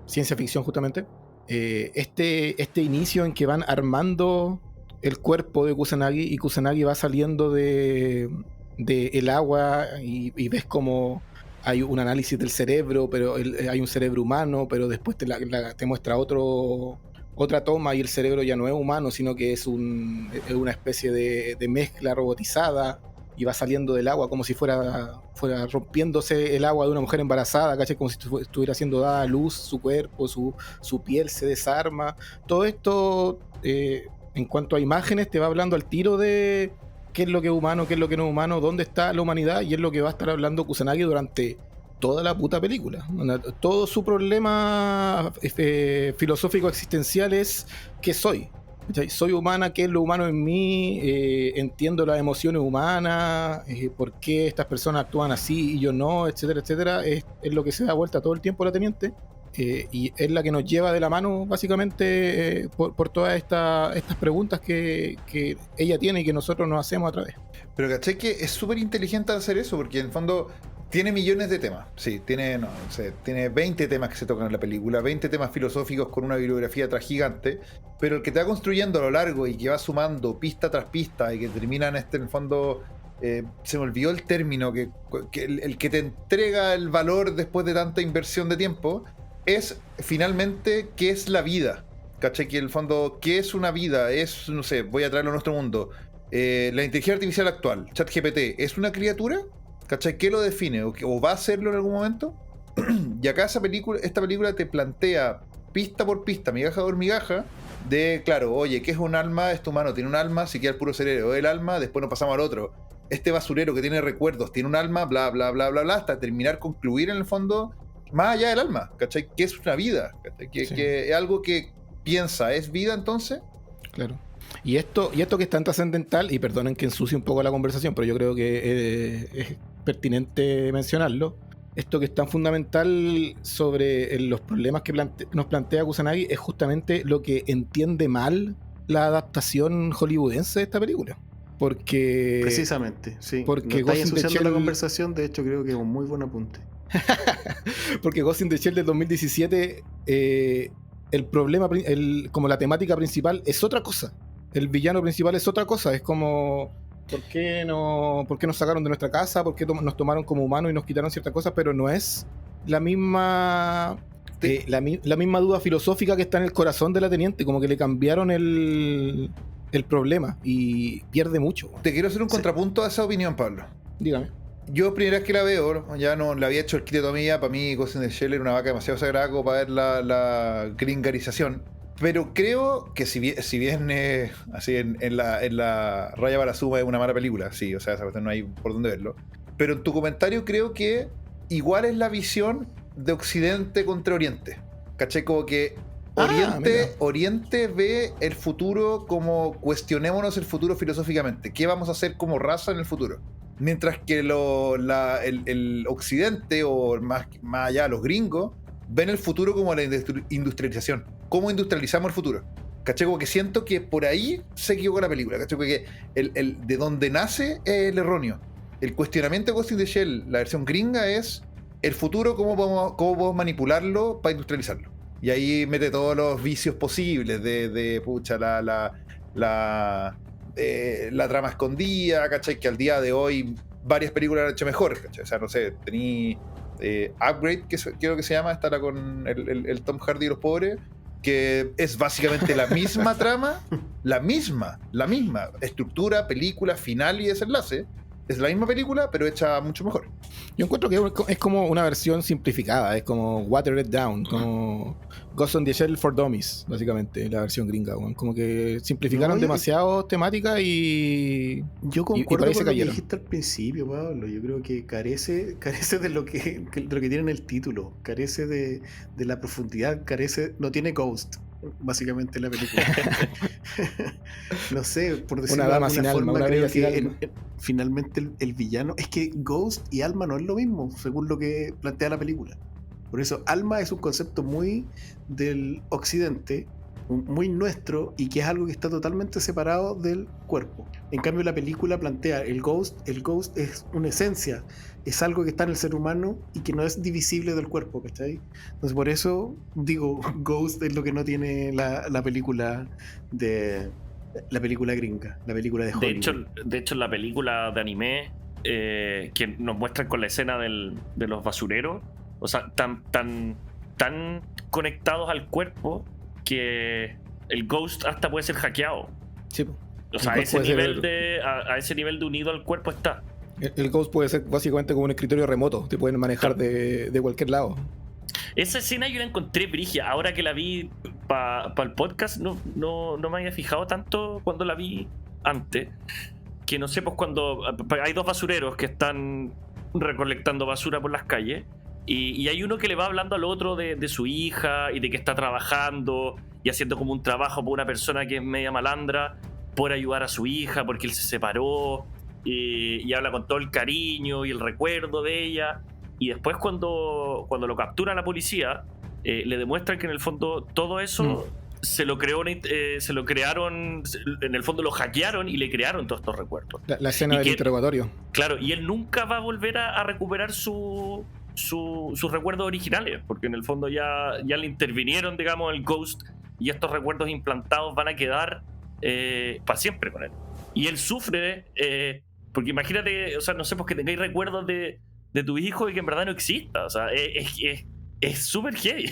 ciencia ficción, justamente. Este inicio en que van armando el cuerpo de Kusanagi y Kusanagi va saliendo de el agua y ves como hay un análisis del cerebro, pero hay un cerebro humano, pero después te muestra otra toma y el cerebro ya no es humano, sino que es una especie de mezcla robotizada y va saliendo del agua como si fuera rompiéndose el agua de una mujer embarazada, ¿cachai? Como si estuviera siendo dada a luz su cuerpo, su piel se desarma. Todo esto, en cuanto a imágenes, te va hablando al tiro de qué es lo que es humano, qué es lo que no es humano, dónde está la humanidad, y es lo que va a estar hablando Kusanagi durante toda la puta película. Todo su problema filosófico existencial es ¿qué soy? Soy humana, ¿qué es lo humano en mí? Entiendo las emociones humanas, por qué estas personas actúan así y yo no, etcétera, etcétera. Es lo que se da vuelta todo el tiempo la teniente. Y es la que nos lleva de la mano básicamente por todas estas preguntas que ella tiene y que nosotros nos hacemos a través. Pero caché que es súper inteligente hacer eso, porque en el fondo tiene millones de temas. Sí, tiene 20 temas que se tocan en la película, 20 temas filosóficos con una bibliografía atrás gigante, pero el que te va construyendo a lo largo y que va sumando pista tras pista y que termina en el fondo... se me olvidó el término, que el que te entrega el valor después de tanta inversión de tiempo es finalmente qué es la vida. ¿Cachai? Que en el fondo, ¿qué es una vida? Es, no sé, voy a traerlo a nuestro mundo. La inteligencia artificial actual, ChatGPT, ¿es una criatura? ¿Cachai? ¿Qué lo define? ¿O va a serlo en algún momento? Y acá esta película te plantea pista por pista, migaja por migaja, de, claro, oye, ¿qué es un alma? Este humano tiene un alma, si queda el puro cerebro el alma, después nos pasamos al otro. Este basurero que tiene recuerdos tiene un alma, bla, bla, bla, bla, bla, hasta concluir en el fondo, más allá del alma, ¿cachai? ¿Qué es una vida? Que es algo que piensa, ¿es vida entonces? Claro. Y esto que es tan trascendental, y perdonen que ensucie un poco la conversación, pero yo creo que es pertinente mencionarlo, esto que es tan fundamental sobre los problemas que nos plantea Kusanagi es justamente lo que entiende mal la adaptación hollywoodense de esta película. Porque... Precisamente, sí. Porque no estáis ensuciando la conversación, de hecho creo que es un muy buen apunte. Porque Ghost in the Shell del 2017, el problema, como la temática principal es otra cosa. El villano principal es otra cosa. Es como, ¿por qué nos sacaron de nuestra casa? ¿Por qué nos tomaron como humanos y nos quitaron ciertas cosas? Pero no es la misma la misma duda filosófica que está en el corazón de la teniente. Como que le cambiaron el problema y pierde mucho. Te quiero hacer un contrapunto a esa opinión, Pablo. Dígame. Yo primera vez que la veo, ya no le había hecho el kit de tomía. Para mí Ghost in the Shell era una vaca demasiado sagrada como para ver la gringarización. Pero creo que si bien así en la raya para suma es una mala película, sí, o sea, esa cuestión no hay por dónde verlo. Pero en tu comentario creo que igual es la visión de Occidente contra Oriente. ¿Cachai? Como que Oriente ve el futuro como cuestionémonos el futuro filosóficamente. ¿Qué vamos a hacer como raza en el futuro? Mientras que el Occidente, o más allá los gringos, ven el futuro como la industrialización. ¿Cómo industrializamos el futuro? ¿Cachai? Como que siento que por ahí se equivocó la película. ¿Cachai? Porque de donde nace el erróneo. El cuestionamiento de Ghost in the Shell, la versión gringa, es el futuro, cómo podemos manipularlo para industrializarlo. Y ahí mete todos los vicios posibles de pucha, la trama escondida, ¿cachai? Que al día de hoy varias películas han hecho mejor, ¿cachai? O sea, no sé, tení Upgrade, creo que se llama, estará con el Tom Hardy y los pobres, que es básicamente la misma trama, la misma estructura, película, final y desenlace. Es la misma película, pero hecha mucho mejor. Yo encuentro que es como una versión simplificada, es como watered down, como Ghost in the Shell for Dummies, básicamente, la versión gringa. Como que simplificaron demasiado temática y yo concuerdo con lo que dijiste al principio, Pablo. Yo creo que carece de lo que tiene en el título, carece de la profundidad, no tiene Ghost, básicamente, la película. No sé, por decirlo de alguna forma, creo que finalmente el villano, es que Ghost y alma no es lo mismo, según lo que plantea la película. Por eso alma es un concepto muy del occidente, muy nuestro, y que es algo que está totalmente separado del cuerpo. En cambio la película plantea el ghost es una esencia, es algo que está en el ser humano y que no es divisible del cuerpo, ¿cachai? Entonces por eso digo, Ghost es lo que no tiene la película gringa, la película de Hollywood. De hecho, la película de anime que nos muestran con la escena de los basureros, o sea, tan conectados al cuerpo que el Ghost hasta puede ser hackeado. Sí. O sea, a ese nivel de unido al cuerpo está. El Ghost puede ser básicamente como un escritorio remoto, te pueden manejar de cualquier lado. Esa escena yo la encontré brigia. Ahora que la vi para el podcast, no me había fijado tanto cuando la vi antes. Que no sé, pues cuando hay dos basureros que están recolectando basura por las calles, y hay uno que le va hablando al otro de su hija y de que está trabajando y haciendo como un trabajo por una persona que es media malandra por ayudar a su hija porque él se separó, y habla con todo el cariño y el recuerdo de ella. Y después cuando lo captura la policía, le demuestran que en el fondo todo eso se lo crearon, en el fondo lo hackearon y le crearon todos estos recuerdos. La escena del interrogatorio. Claro, y él nunca va a volver a recuperar sus recuerdos originales, porque en el fondo ya le intervinieron, digamos, el Ghost, y estos recuerdos implantados van a quedar para siempre con él. Y él sufre, porque imagínate, o sea, no sé, pues que tengáis recuerdos de tu hijo y que en verdad no exista. O sea, es súper heavy.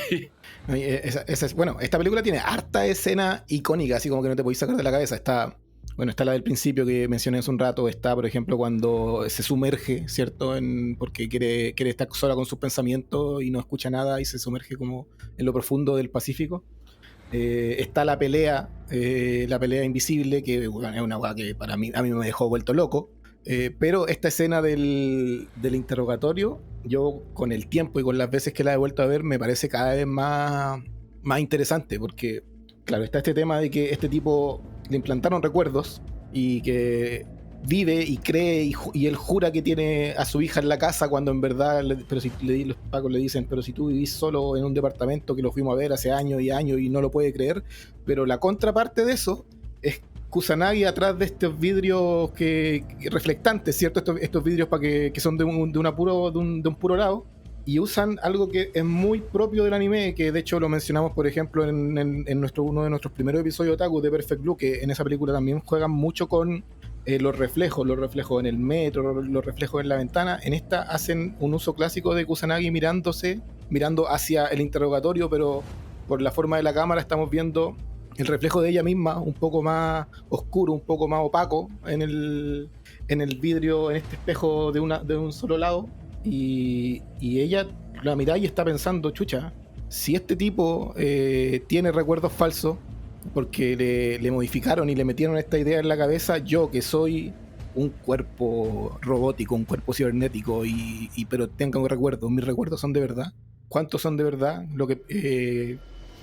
Bueno, esta película tiene harta escena icónica, así como que no te podéis sacar de la cabeza. Está la del principio que mencioné hace un rato. Está, por ejemplo, cuando se sumerge, ¿cierto? Porque quiere estar sola con sus pensamientos y no escucha nada y se sumerge como en lo profundo del Pacífico. Está la pelea invisible, que bueno, es una cosa que a mí me dejó vuelto loco. Pero esta escena del interrogatorio, yo con el tiempo y con las veces que la he vuelto a ver, me parece cada vez más interesante, porque claro, está este tema de que este tipo le implantaron recuerdos y que vive y cree y él jura que tiene a su hija en la casa, cuando en verdad, pero si los pacos le dicen, pero si tú vivís solo en un departamento que lo fuimos a ver hace años y años y no lo puede creer. Pero la contraparte de eso es Kusanagi atrás de estos vidrios que reflectantes, ¿cierto? Estos vidrios que son de un puro lado, y usan algo que es muy propio del anime, que de hecho lo mencionamos, por ejemplo, en uno de nuestros primeros episodios otaku de Perfect Blue, que en esa película también juegan mucho con los reflejos en el metro, los reflejos en la ventana. En esta hacen un uso clásico de Kusanagi mirando hacia el interrogatorio, pero por la forma de la cámara estamos viendo el reflejo de ella misma, un poco más oscuro, un poco más opaco en el vidrio, en este espejo de un solo lado. Y ella la mira y está pensando, chucha, si este tipo tiene recuerdos falsos porque le modificaron y le metieron esta idea en la cabeza, yo que soy un cuerpo robótico, un cuerpo cibernético, pero tengo recuerdos, mis recuerdos son de verdad, ¿cuántos son de verdad?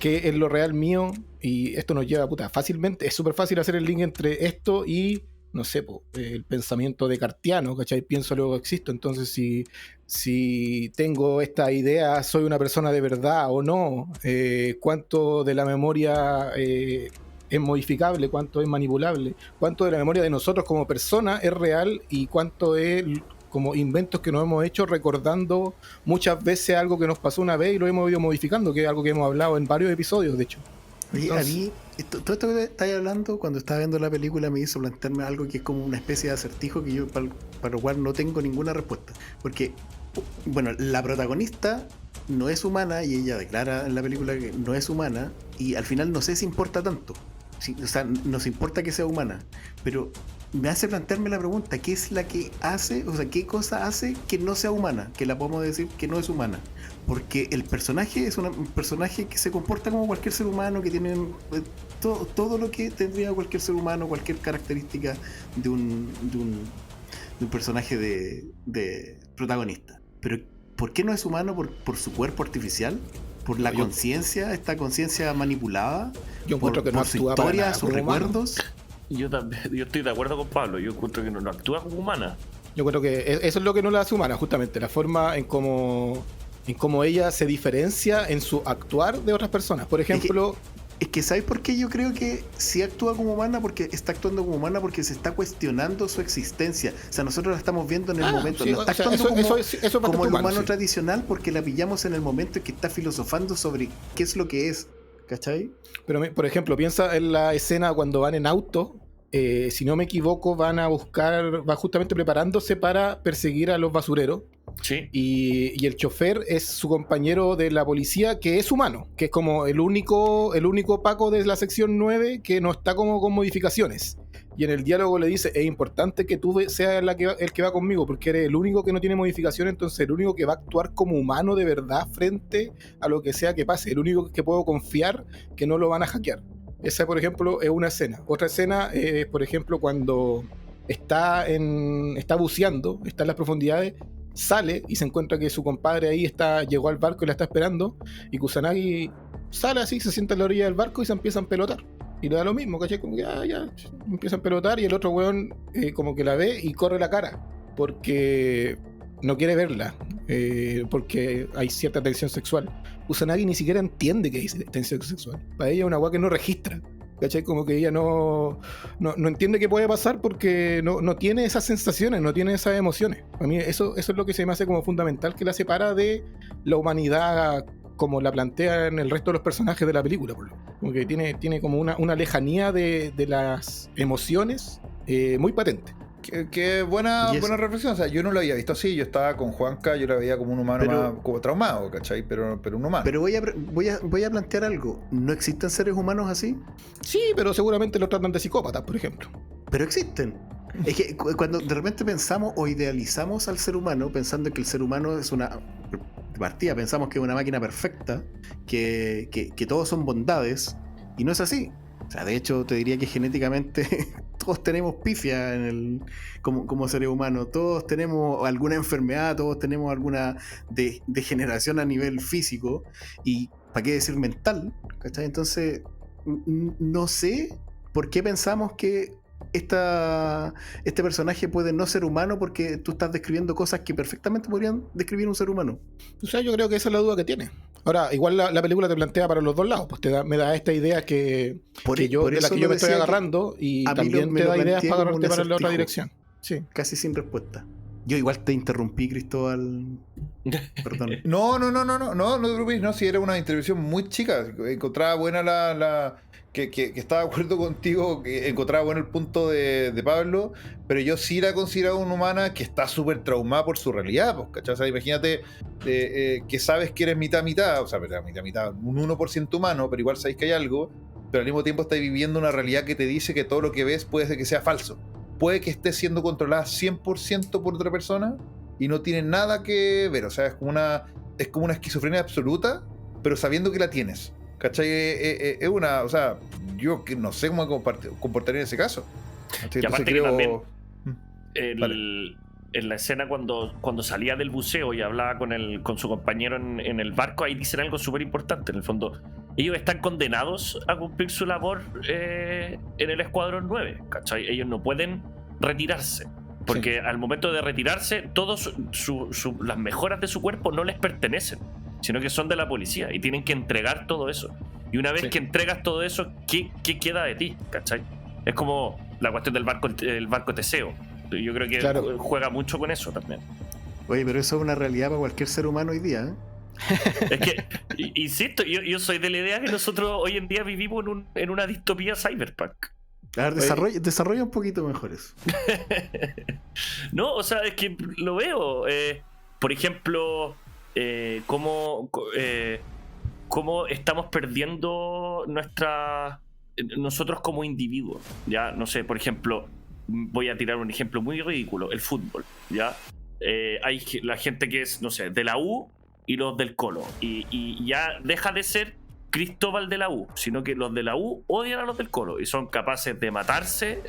¿Qué es lo real mío? Y esto nos lleva, fácilmente, es súper fácil hacer el link entre esto y, no sé, el pensamiento descartiano, ¿cachai? Pienso, luego existo. Entonces, si tengo esta idea, ¿soy una persona de verdad o no? ¿Cuánto de la memoria es modificable? ¿Cuánto es manipulable? ¿Cuánto de la memoria de nosotros como persona es real? ¿Y cuánto es como inventos que nos hemos hecho recordando muchas veces algo que nos pasó una vez y lo hemos ido modificando, que es algo que hemos hablado en varios episodios, de hecho? Oye, a mí, todo esto que estáis hablando, cuando estaba viendo la película, me hizo plantearme algo que es como una especie de acertijo que yo, para lo cual no tengo ninguna respuesta. Porque, bueno, la protagonista no es humana y ella declara en la película que no es humana, y al final no sé si importa tanto. O sea, nos importa que sea humana, pero me hace plantearme la pregunta: ¿qué es la que hace, o sea, qué cosa hace que no sea humana? Que la podemos decir que no es humana. Porque el personaje es un personaje que se comporta como cualquier ser humano, que tiene todo lo que tendría cualquier ser humano, cualquier característica de un personaje de protagonista. Pero ¿por qué no es humano? ¿Por su cuerpo artificial? ¿Por la conciencia, esta conciencia manipulada? Yo encuentro que no por su actúa para historia, nada sus como humano. recuerdos. Yo estoy de acuerdo con Pablo. Yo encuentro que no actúa como humana. Yo creo que eso es lo que no la hace humana, justamente, la forma en cómo ella se diferencia en su actuar de otras personas. Por ejemplo... Es que ¿sabes por qué yo creo que sí actúa como humana? Porque está actuando como humana porque se está cuestionando su existencia. O sea, nosotros la estamos viendo en el momento. Sí, no está actuando eso como el humano sí. tradicional, porque la pillamos en el momento en que está filosofando sobre qué es lo que es. ¿Cachai? Pero, por ejemplo, piensa en la escena cuando van en auto. Si no me equivoco, van justamente preparándose para perseguir a los basureros. Sí. Y el chofer es su compañero de la policía, que es humano, que es como el único Paco de la sección 9 que no está como con modificaciones. Y en el diálogo le dice: es importante que tú seas el que va conmigo, porque eres el único que no tiene modificaciones, entonces el único que va a actuar como humano de verdad frente a lo que sea que pase, el único que puedo confiar que no lo van a hackear. Esa, por ejemplo, es una escena. Otra escena es, por ejemplo, cuando está buceando, está en las profundidades, sale y se encuentra que su compadre ahí llegó al barco y la está esperando, y Kusanagi sale así, se sienta en la orilla del barco y se empiezan a pelotar. Y le da lo mismo, ¿cachai? Como que ya empiezan a pelotar, y el otro weón como que la ve y corre la cara, porque no quiere verla, porque hay cierta tensión sexual. Kusanagi ni siquiera entiende que hay tensión sexual. Para ella es una weá que no registra, ¿cachai? Como que ella no entiende qué puede pasar porque no tiene esas sensaciones, no tiene esas emociones. A mí eso es lo que se me hace como fundamental, que la separa de la humanidad como la plantean el resto de los personajes de la película. Como que tiene como una lejanía de las emociones muy patente. Qué buena reflexión. O sea, yo no lo había visto así. Yo estaba con Juanca, yo la veía como un humano más como traumado, ¿cachai? Pero un humano. Pero voy a plantear algo. ¿No existen seres humanos así? Sí, pero seguramente lo tratan de psicópatas, por ejemplo. Pero existen. Es que cuando de repente pensamos o idealizamos al ser humano, pensando que el ser humano es una... De partida pensamos que es una máquina perfecta, que todos son bondades, y no es así. O sea, de hecho, te diría que genéticamente todos tenemos pifia como seres humanos. Todos tenemos alguna enfermedad, todos tenemos alguna degeneración a nivel físico, y ¿para qué decir mental? ¿Cachai? Entonces, no sé por qué pensamos que este personaje puede no ser humano, porque tú estás describiendo cosas que perfectamente podrían describir un ser humano. O sea, yo creo que esa es la duda que tiene. Ahora, igual la película te plantea para los dos lados, pues me da esta idea de la que yo me estoy agarrando, y también te da ideas para agarrarte para la otra dirección. Sí. Casi sin respuesta. Yo igual te interrumpí, Cristóbal. Perdón. No te preocupes, no, si era una intervención muy chica. Encontraba buena que estaba de acuerdo contigo, que encontraba bueno el punto de Pablo, pero yo sí la considero una humana que está súper traumada por su realidad, pues, ¿cachai? O sea, imagínate que sabes que eres mitad, o sea, mitad, un 1% humano, pero igual sabéis que hay algo, pero al mismo tiempo estás viviendo una realidad que te dice que todo lo que ves puede ser que sea falso. Puede que esté siendo controlada 100% por otra persona y no tiene nada que ver. O sea, es como una esquizofrenia absoluta, pero sabiendo que la tienes. ¿Cachai? Es una... O sea, yo no sé cómo comportaría en ese caso. ¿Cachai? Y aparte que también Vale. en la escena cuando salía del buceo y hablaba con su compañero en el barco, ahí dicen algo súper importante. En el fondo, ellos están condenados a cumplir su labor en el Escuadrón 9, ¿cachai? Ellos no pueden retirarse, porque al momento de retirarse, todas las mejoras de su cuerpo no les pertenecen, sino que son de la policía y tienen que entregar todo eso. Y una vez que entregas todo eso, ¿qué queda de ti? ¿Cachai? Es como la cuestión del barco Teseo. Yo creo que juega mucho con eso también. Oye, pero eso es una realidad para cualquier ser humano hoy día, ¿eh? Es que, insisto, yo soy de la idea que nosotros hoy en día vivimos en una distopía cyberpunk. A ver, desarrolla un poquito mejor eso. No, o sea, es que lo veo. Por ejemplo, cómo estamos perdiendo nosotros como individuos. Ya, no sé, por ejemplo, voy a tirar un ejemplo muy ridículo: el fútbol. Ya, hay la gente que es, no sé, de la U y los del Colo. Y ya deja de ser Cristóbal de la U, sino que los de la U odian a los del Colo y son capaces de matarse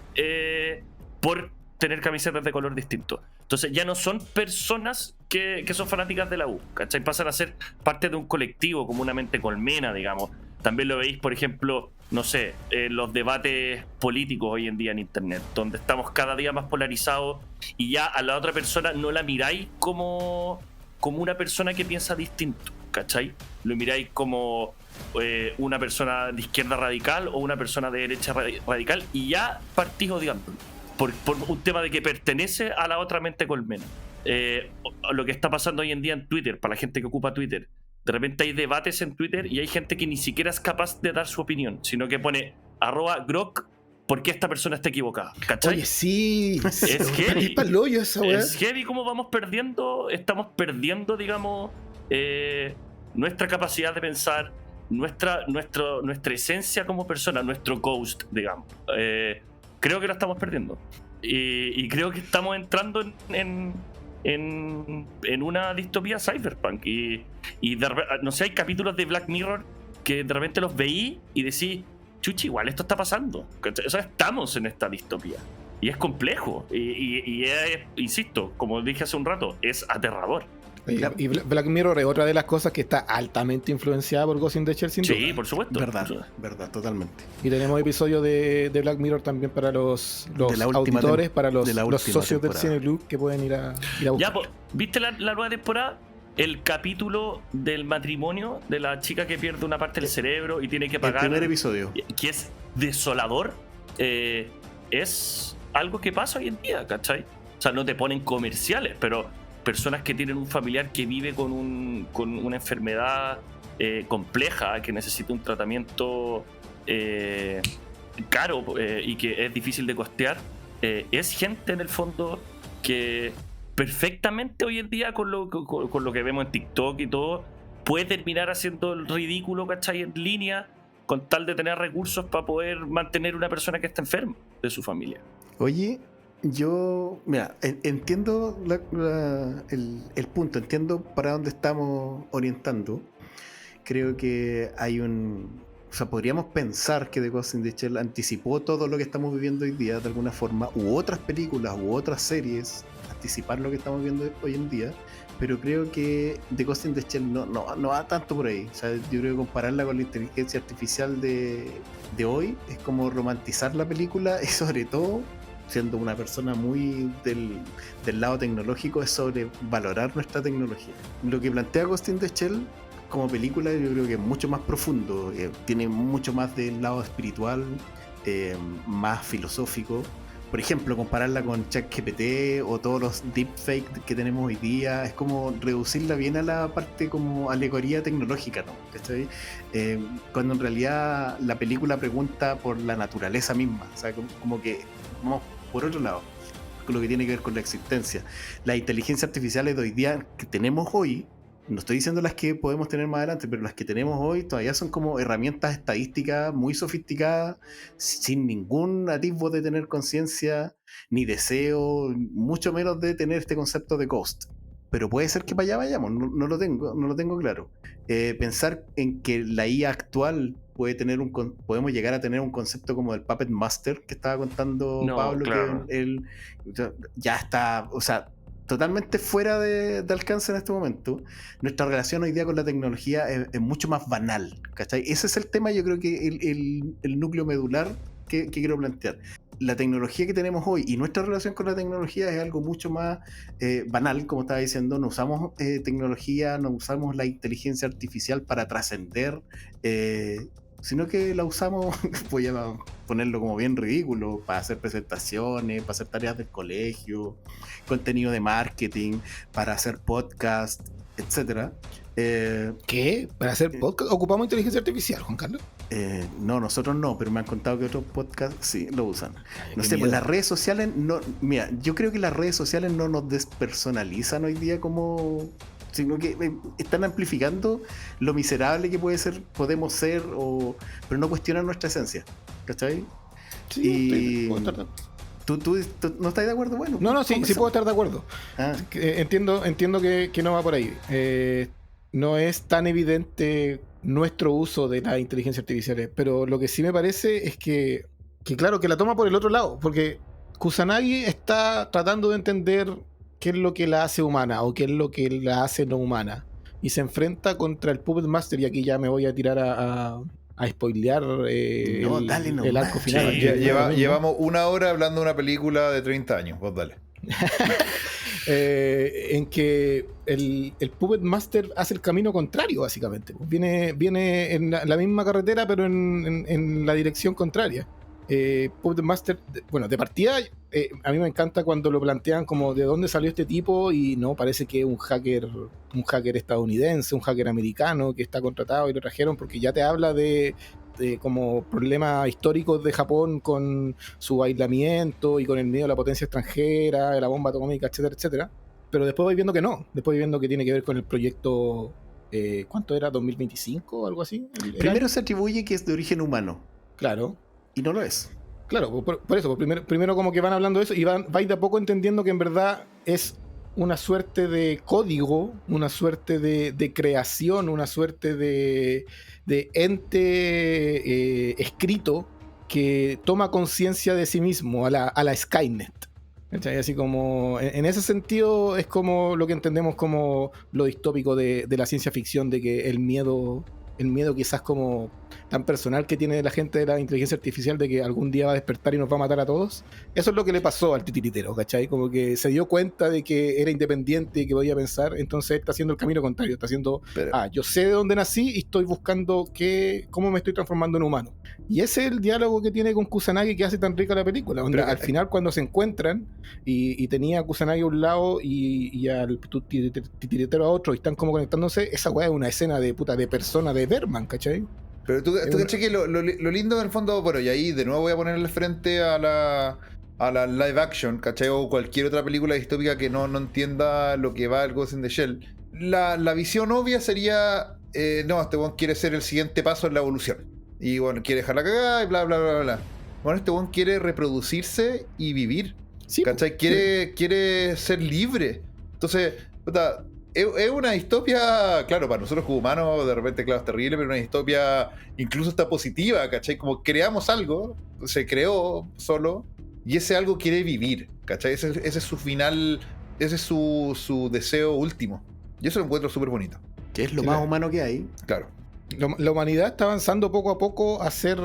por tener camisetas de color distinto. Entonces ya no son personas que son fanáticas de la U, ¿cachai? Pasan a ser parte de un colectivo, como una mente colmena, digamos. También lo veis, por ejemplo, no sé, los debates políticos hoy en día en internet, donde estamos cada día más polarizados y ya a la otra persona no la miráis como una persona que piensa distinto, ¿cachai? Lo miráis como una persona de izquierda radical o una persona de derecha radical y ya partís odiándolo por un tema de que pertenece a la otra mente colmena. Lo que está pasando hoy en día en Twitter, para la gente que ocupa Twitter, de repente hay debates en Twitter y hay gente que ni siquiera es capaz de dar su opinión, sino que pone @grok porque esta persona está equivocada, ¿cachai? Oye, sí. Es heavy. Es pa'l-hoyo esa weá. Es heavy cómo estamos perdiendo, digamos, nuestra capacidad de pensar, nuestra esencia como persona, nuestro ghost, digamos. Creo que lo estamos perdiendo. Y creo que estamos entrando en una distopía cyberpunk. Y no sé, hay capítulos de Black Mirror que de repente los veí y decís, chuchi, igual esto está pasando. O sea, estamos en esta distopía. Y es complejo. Y es, insisto, como dije hace un rato, es aterrador. Y Black Mirror es otra de las cosas que está altamente influenciada por Ghost in the Shell, sin duda. Sí, por supuesto. Verdad, totalmente. Y tenemos episodios de Black Mirror también para los auditores, para los socios del Cine Club que pueden ir a buscar. Ya, ¿viste la nueva temporada? El capítulo del matrimonio de la chica que pierde una parte del cerebro y tiene que pagar. El primer episodio. Que es desolador. Es algo que pasa hoy en día, ¿cachai? O sea, no te ponen comerciales, pero personas que tienen un familiar que vive con una enfermedad compleja, que necesita un tratamiento caro y que es difícil de costear, es gente en el fondo que perfectamente hoy en día con lo que vemos en TikTok y todo puede terminar haciendo el ridículo, ¿cachai? En línea, con tal de tener recursos para poder mantener una persona que está enferma de su familia. Oye, yo, mira, entiendo el punto, entiendo para dónde estamos orientando. Creo que hay o sea, podríamos pensar que The Ghost in the Shell anticipó todo lo que estamos viviendo hoy día de alguna forma, u otras películas, u otras series, anticipar lo que estamos viendo hoy en día, pero creo que The Ghost in the Shell no va tanto por ahí. O sea, yo creo que compararla con la inteligencia artificial de hoy es como romantizar la película y sobre todo, siendo una persona muy del lado tecnológico, es sobre valorar nuestra tecnología. Lo que plantea Ghost in the Shell como película yo creo que es mucho más profundo, tiene mucho más del lado espiritual, más filosófico. Por ejemplo, compararla con ChatGPT o todos los deepfakes que tenemos hoy día, es como reducirla bien a la parte como alegoría tecnológica, ¿no? ¿Cachai? Cuando en realidad la película pregunta por la naturaleza misma, o sea, como que vamos por otro lado, con lo que tiene que ver con la existencia. Las inteligencias artificiales de hoy día que tenemos hoy, no estoy diciendo las que podemos tener más adelante, pero las que tenemos hoy todavía son como herramientas estadísticas muy sofisticadas, sin ningún atisbo de tener conciencia, ni deseo, mucho menos de tener este concepto de ghost. Pero puede ser que para allá vayamos, no lo tengo claro. Pensar en que la IA actual podemos llegar a tener un concepto como el Puppet Master que estaba contando Pablo, claro, que él ya está, o sea, totalmente fuera de alcance en este momento. Nuestra relación hoy día con la tecnología es mucho más banal, ¿cachai? Ese es el tema, yo creo que el núcleo medular que quiero plantear. La tecnología que tenemos hoy y nuestra relación con la tecnología es algo mucho más banal, como estaba diciendo. No usamos tecnología, no usamos la inteligencia artificial para trascender, sino que la usamos, voy a ponerlo como bien ridículo, para hacer presentaciones, para hacer tareas del colegio, contenido de marketing, para hacer podcast, etcétera. ¿Qué? ¿Para hacer podcast ocupamos inteligencia artificial, Juan Carlos? No, nosotros no, pero me han contado que otros podcasts sí lo usan. No qué sé, pues miedo. las redes sociales no. Mira, yo creo que las redes sociales no nos despersonalizan hoy día como. Sino que están amplificando lo miserable que podemos ser, pero no cuestionan nuestra esencia. ¿Cachai? Y- puedo estar ¿Tú no estás de acuerdo? Bueno, No, sí conversamos. puedo estar de acuerdo. Ah, Entiendo que no va por ahí. No es tan evidente nuestro uso de las inteligencias artificiales, pero lo que sí me parece es que claro, que la toma por el otro lado, porque Kusanagi está tratando de entender qué es lo que la hace humana o qué es lo que la hace no humana, y se enfrenta contra el Puppet Master, y aquí ya me voy a tirar a spoilear No, dale nomás. el arco final. Sí, Llevamos 1 hora hablando de una película de 30 años. Vos dale. En que el Puppet Master hace el camino contrario, básicamente. Viene en la misma carretera, pero en la dirección contraria. Puppet Master, bueno, de partida, a mí me encanta cuando lo plantean como de dónde salió este tipo, y no, parece que es un hacker estadounidense, un hacker americano que está contratado y lo trajeron porque ya te habla de como problemas históricos de Japón con su aislamiento y con el miedo a la potencia extranjera, de la bomba atómica, etcétera, etcétera. Pero después voy viendo que no. Después voy viendo que tiene que ver con el proyecto. ¿Cuánto era? ¿2025 o algo así? primero se atribuye que es de origen humano, Claro. y no lo es. Claro, por eso. Primero como que van hablando de eso y vais de a poco entendiendo que en verdad es una suerte de código, una suerte de creación, una suerte de ente escrito que toma conciencia de sí mismo a la Skynet. ¿Cachai? Así como, en ese sentido es como lo que entendemos como lo distópico de la ciencia ficción, de que el miedo quizás como tan personal que tiene la gente de la inteligencia artificial, de que algún día va a despertar y nos va a matar a todos. Eso es lo que le pasó al titiritero, ¿cachai? Como que se dio cuenta de que era independiente y que podía pensar, entonces está haciendo el camino contrario, está haciendo, Pero- yo sé de dónde nací y estoy buscando cómo me estoy transformando en humano. Y ese es el diálogo que tiene con Kusanagi que hace tan rica la película, donde Pero- al final cuando se encuentran y tenía a Kusanagi a un lado y al titiritero a otro y están como conectándose, esa weá es una escena de persona de Berman, ¿cachai? Pero tú Es una- caché que lo lindo en el fondo, bueno, y ahí de nuevo voy a ponerle frente a la live action, ¿cachai? O cualquier otra película distópica que no entienda lo que va el Ghost in the Shell. La visión obvia sería, no, este weón quiere ser el siguiente paso en la evolución. Y bueno, quiere dejar la cagada y bla, bla, bla, bla. Bueno, este weón quiere reproducirse y vivir. Sí, ¿Cachai? Quiere ser libre. Entonces, puta, es una distopia, claro, para nosotros como humanos de repente, claro, es terrible, pero una distopia incluso está positiva, ¿cachai? Como creamos algo, se creó solo, y ese algo quiere vivir, ¿cachai? Ese es su final, ese es su deseo último. Y eso lo encuentro súper bonito, Que es lo Sí, más la- humano que hay. claro. La humanidad está avanzando poco a poco a ser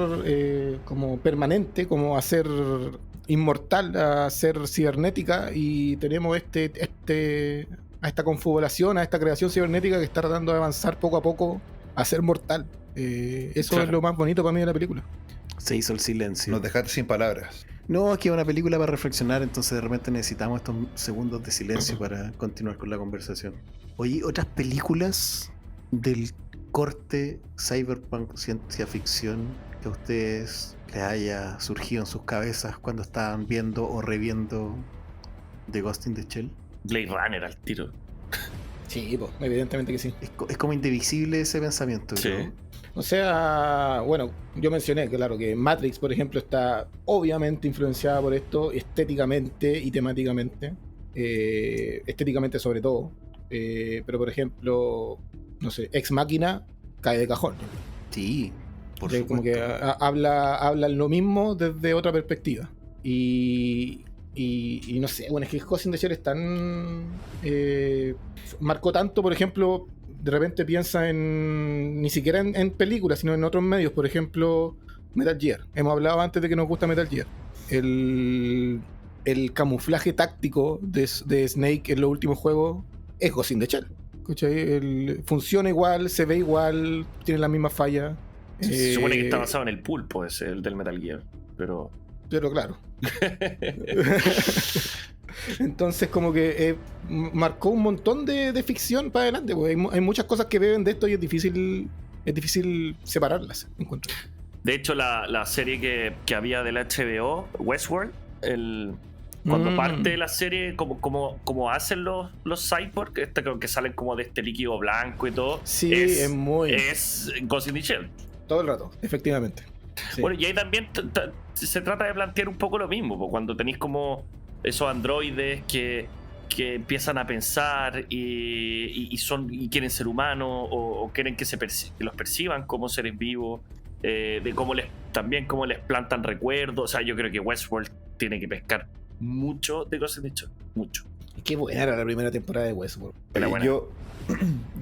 como permanente, como a ser inmortal, a ser cibernética, y tenemos a esta confabulación, a esta creación cibernética que está tratando de avanzar poco a poco a ser mortal. Eso Claro. es lo más bonito para mí de la película. Se hizo el silencio. Nos dejaste sin palabras. No, es que es una película para reflexionar, entonces de repente necesitamos estos segundos de silencio para continuar con la conversación. Oye, otras películas del corte cyberpunk, ciencia ficción, que a ustedes les haya surgido en sus cabezas cuando estaban viendo o reviendo The Ghost in the Shell. Blade Runner al tiro. Sí, pues, evidentemente que sí. Es como indivisible ese pensamiento, Sí. ¿no? O sea, bueno, yo mencioné, claro, que Matrix, por ejemplo, está obviamente influenciada por esto, estéticamente y temáticamente. Estéticamente sobre todo. Pero, por ejemplo, no sé, Ex Machina cae de cajón. Sí, por Como supuesto. que habla lo mismo desde otra perspectiva. Y no sé, bueno, es que Ghost in the Shell es tan... marcó tanto, por ejemplo, de repente piensa ni siquiera en películas, sino en otros medios. Por ejemplo, Metal Gear. Hemos hablado antes de que nos gusta Metal Gear. El camuflaje táctico de Snake en los últimos juegos es Ghost in the Shell. ¿Cachai? Funciona igual, se ve igual, tiene la misma falla. Se supone que está basado en el pulpo, ese, el del Metal Gear. Pero Pero claro. Entonces como que marcó un montón de ficción para adelante, porque hay muchas cosas que beben de esto y es difícil separarlas, encuentro. De hecho, la serie que había de la HBO, Westworld, cuando parte la serie, como hacen los cyborg, que salen como de este líquido blanco y todo. Sí, es Ghost in the Shell. Todo el rato, efectivamente. Sí. Bueno, y ahí también se trata de plantear un poco lo mismo, cuando tenéis como esos androides que empiezan a pensar y quieren ser humanos o quieren que los perciban como seres vivos, de cómo les plantan recuerdos. O sea, yo creo que Westworld tiene que pescar mucho de Ghost in the Shell, mucho. Qué buena era la primera temporada de Westworld.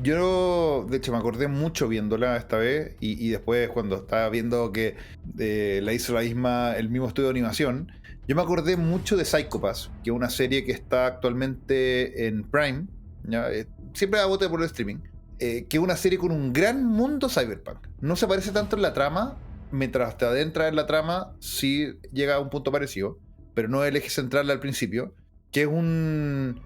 Yo de hecho me acordé mucho viéndola esta vez y después cuando estaba viendo que la hizo el mismo estudio de animación, yo me acordé mucho de Psycho Pass, que es una serie que está actualmente en Prime, ¿ya? Siempre a bote por el streaming, que es una serie con un gran mundo cyberpunk. No se parece tanto en la trama, mientras te adentras en la trama sí llega a un punto parecido, pero no es el eje central al principio, que es un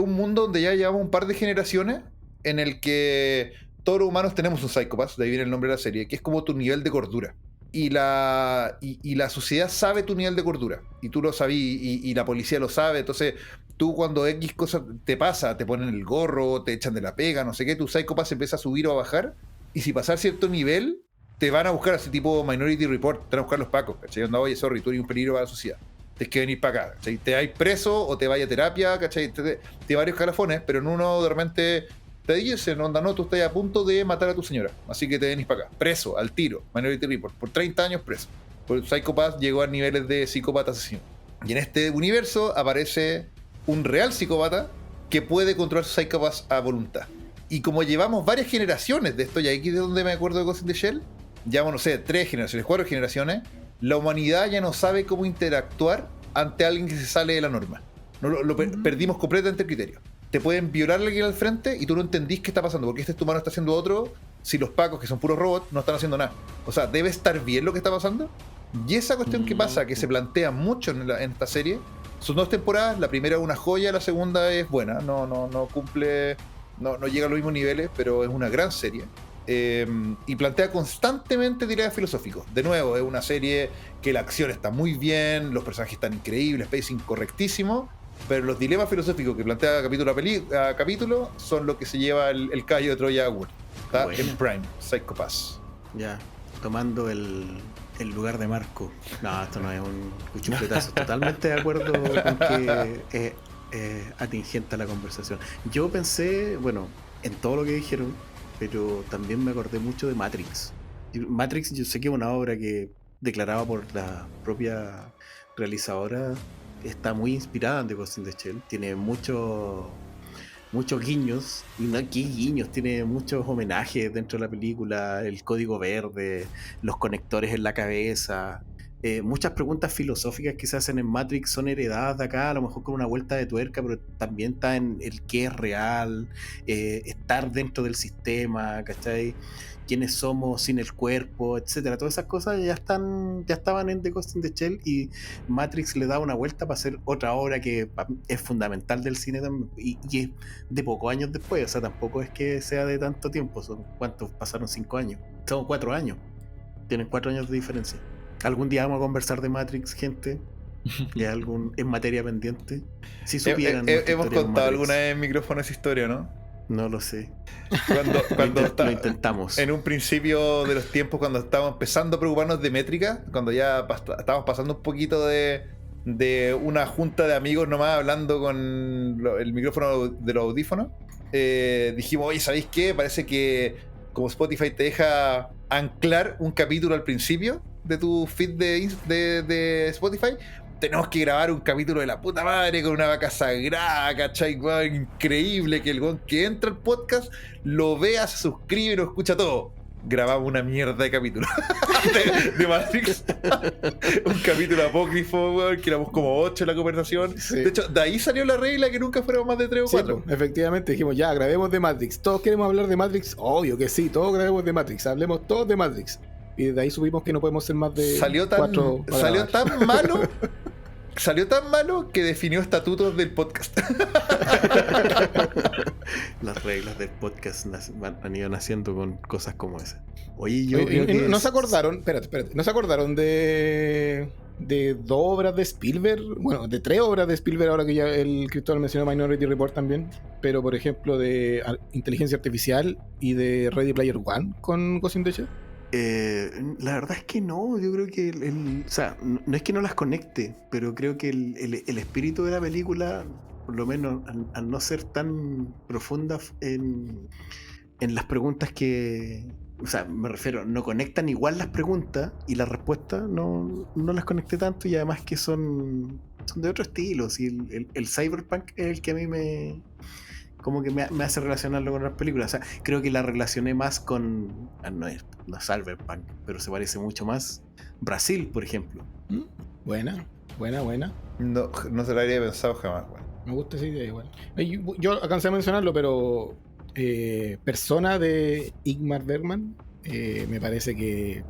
mundo donde ya llevamos un par de generaciones en el que todos los humanos tenemos un Psycho-Pass, de ahí viene el nombre de la serie, que es como tu nivel de cordura. Y la sociedad sabe tu nivel de cordura, y tú lo sabís, y la policía lo sabe. Entonces tú, cuando X cosa te pasa, te ponen el gorro, te echan de la pega, no sé qué, tu Psycho-Pass empieza a subir o a bajar, y si pasar cierto nivel te van a buscar, así tipo Minority Report, te van a buscar los pacos, ¿cachai? Onda, oye, sorry, tú eres un peligro para la sociedad, tienes que venir para acá, ¿cachai? Te vais preso o te vayas a terapia, ¿cachai? Te varios calafones, pero en uno de repente te dicen, onda, no, tú estás a punto de matar a tu señora, así que te venís para acá, preso, al tiro, Minority Report, por 30 años preso. Por Psycho Pass llegó a niveles de psicópata asesino. Y en este universo aparece un real psicópata que puede controlar su Psycho Pass a voluntad. Y como llevamos varias generaciones de esto, y aquí es donde me acuerdo de Ghost in the Shell, llevamos, no sé, 3 generaciones, 4 generaciones, la humanidad ya no sabe cómo interactuar ante alguien que se sale de la norma. Perdimos completamente el criterio. Te pueden violar a alguien al frente y tú no entendís qué está pasando, porque este humano está haciendo otro, si los pacos, que son puros robots, no están haciendo nada. O sea, debe estar bien lo que está pasando. Y esa cuestión que pasa, que se plantea mucho en esta serie, son 2 temporadas, la primera es una joya, la segunda es buena, no cumple, no llega a los mismos niveles, pero es una gran serie. Y plantea constantemente tiradas filosóficos. De nuevo, es una serie que la acción está muy bien, los personajes están increíbles, pacing correctísimo, pero los dilemas filosóficos que plantea capítulo a capítulo son lo que se lleva el caballo de Troya a Word. Está en Prime, Psycho Pass. Ya, tomando el lugar de Marco. No, esto no es un cuchufletazo. Totalmente de acuerdo con que atingente a la conversación. Yo pensé, bueno, en todo lo que dijeron, pero también me acordé mucho de Matrix. Matrix, yo sé que es una obra que, declarada por la propia realizadora, está muy inspirada en The Ghost in the Shell. Tiene muchos guiños, y no aquí guiños, tiene muchos homenajes dentro de la película, el código verde, los conectores en la cabeza. Muchas preguntas filosóficas que se hacen en Matrix son heredadas de acá, a lo mejor con una vuelta de tuerca, pero también está en el qué es real, estar dentro del sistema, ¿cachai? Quiénes somos sin el cuerpo, etcétera. Todas esas cosas ya estaban en The Ghost in the Shell, y Matrix le da una vuelta para hacer otra obra que es fundamental del cine y es de pocos años después. O sea, tampoco es que sea de tanto tiempo. ¿Cuántos pasaron? 5 años. Son 4 años. Tienen 4 años de diferencia. Algún día vamos a conversar de Matrix, gente. ¿Y en materia pendiente? Si supieran. Hemos contado alguna vez en micrófono esa historia, ¿no? No lo sé. Cuando lo intentamos. En un principio de los tiempos, cuando estábamos empezando a preocuparnos de métrica, cuando ya estábamos pasando un poquito de una junta de amigos nomás hablando con el micrófono de los audífonos, dijimos, oye, ¿sabéis qué? Parece que como Spotify te deja anclar un capítulo al principio de tu feed de Spotify, tenemos que grabar un capítulo de la puta madre con una vaca sagrada, ¿cachai? Increíble que el weón que entra al podcast lo vea, se suscribe y lo escucha todo. Grabamos una mierda de capítulo de Matrix. Un capítulo apócrifo, weón, que éramos como 8 en la conversación. Sí. De hecho, de ahí salió la regla que nunca fuéramos más de 3 o 4. Sí, efectivamente, dijimos, ya, grabemos de Matrix. ¿Todos queremos hablar de Matrix? Obvio que sí, todos grabemos de Matrix. Hablemos todos de Matrix. Y de ahí supimos que no podemos ser más de salió tan 4. Salió tan malo salió tan malo que definió estatutos del podcast. Las reglas del podcast han ido naciendo con cosas como esa. Oye, yo Oye, creo que ¿no se acordaron? Espérate. ¿No se acordaron de 2 obras de Spielberg? Bueno, de 3 obras de Spielberg, ahora que ya el Cristóbal mencionó Minority Report también. Pero, por ejemplo, de Inteligencia Artificial y de Ready Player One con Ghost in the Shell. La verdad es que no, yo creo que o sea, no es que no las conecte, pero creo que el espíritu de la película, por lo menos al no ser tan profunda en las preguntas que, o sea, me refiero, no conectan igual las preguntas y las respuestas, no las conecté tanto, y además que son de otro estilo. Si el cyberpunk es el que a mí me hace relacionarlo con las películas. O sea, creo que la relacioné más con, no es cyberpunk, pero se parece mucho más Brasil, por ejemplo. Buena. No se lo habría pensado jamás, weón. Me gusta esa idea igual. Yo alcancé a mencionarlo, pero Persona de Ingmar Bergman, me parece que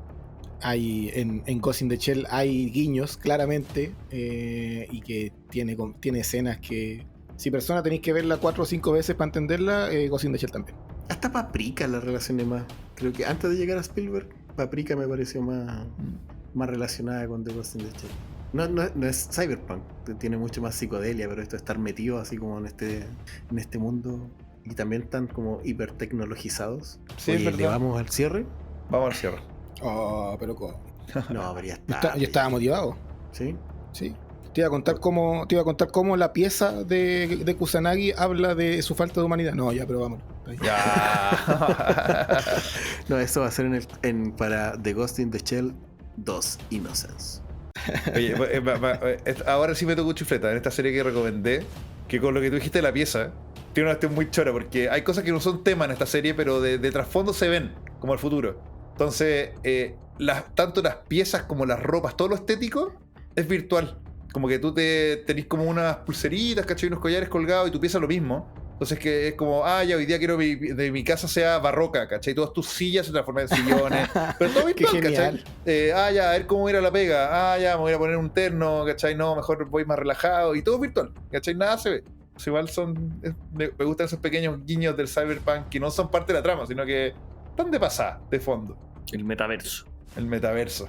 hay en Ghost in the Shell hay guiños claramente, y que tiene escenas que, si Persona tenéis que verla 4 o 5 veces para entenderla, Ghost in the Shell también. Hasta Paprika la relacioné más. Creo que antes de llegar a Spielberg, Paprika me pareció más relacionada con The Ghost in the Shell. No es cyberpunk, tiene mucho más psicodelia, pero esto de estar metido así como en este mundo, y también están como hipertecnologizados. Sí, Oye, es verdad. ¿le vamos al cierre? Vamos al cierre. Oh, pero ¿cómo? No, habría estado. Yo estaba motivado. ¿Sí? Sí. Te iba a contar cómo la pieza de Kusanagi habla de su falta de humanidad. No, ya, pero vámonos. Ya. No, eso va a ser para The Ghost in the Shell 2 Innocence. Oye, ahora sí me tocó chufleta en esta serie que recomendé, que con lo que tú dijiste de la pieza, tiene una cuestión muy chora, porque hay cosas que no son tema en esta serie, pero de trasfondo se ven, como el futuro. Entonces, tanto las piezas como las ropas, todo lo estético es virtual. Como que tú tenés como unas pulseritas, ¿cachai? Unos collares colgados, y tu pieza lo mismo. Entonces que es como, ya hoy día quiero que mi casa sea barroca, ¿cachai? Todas tus sillas se transforman en sillones. Pero todo virtual, Qué genial. ¿cachai? Ya, a ver cómo voy a ir a la pega. Ya, me voy a poner un terno, ¿cachai? No, mejor voy más relajado. Y todo virtual, ¿cachai? Nada se ve. Pues igual me gustan esos pequeños guiños del cyberpunk que no son parte de la trama, sino que están de pasada, de fondo. El metaverso. El metaverso.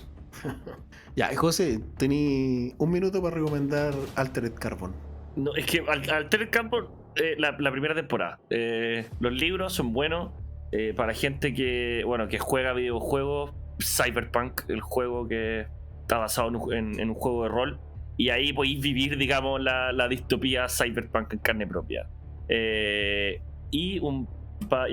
Ya, José, tení 1 minuto para recomendar Altered Carbon. No, es que Altered Carbon, la primera temporada. Los libros son buenos para gente que juega videojuegos. Cyberpunk, el juego que está basado en un juego de rol. Y ahí podéis vivir, digamos, la distopía cyberpunk en carne propia. Ya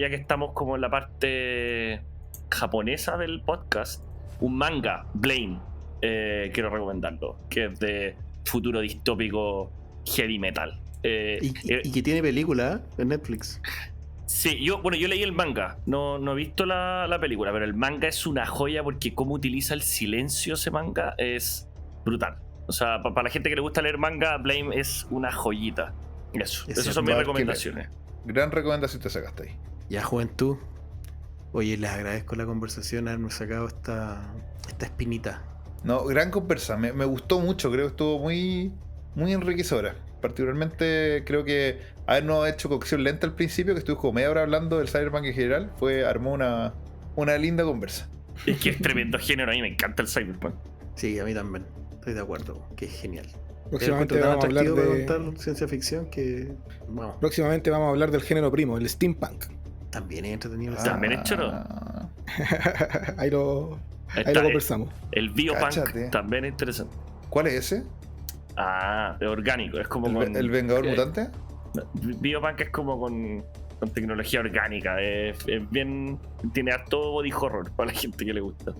que estamos como en la parte japonesa del podcast, un manga, Blame, quiero recomendarlo, que es de futuro distópico heavy metal. Y que tiene película en Netflix. Sí, yo leí el manga, no he visto la película, pero el manga es una joya porque cómo utiliza el silencio ese manga es brutal. O sea, para la gente que le gusta leer manga, Blame es una joyita. Esas son mis recomendaciones. Gran recomendación te sacaste ahí. Ya, juventud. Oye, les agradezco la conversación, haberme sacado esta espinita. No, gran conversa, me gustó mucho, creo que estuvo muy, muy enriquecedora. Particularmente creo que habernos hecho cocción lenta al principio, que estuvimos como media hora hablando del cyberpunk en general, armó una linda conversa. Es que es tremendo género, a mí me encanta el cyberpunk. Sí, a mí también, estoy de acuerdo, que es genial. Próximamente vamos a hablar de contar ciencia ficción que... Vamos. Próximamente vamos a hablar del género primo, el steampunk. También es entretenido. También es choro. Ahí lo conversamos. El biopunk, Cáchate. también es interesante. ¿Cuál es ese? Es orgánico, es como ¿El Vengador Mutante? Biopunk es como con tecnología orgánica, es bien, tiene harto body horror para la gente que le gusta.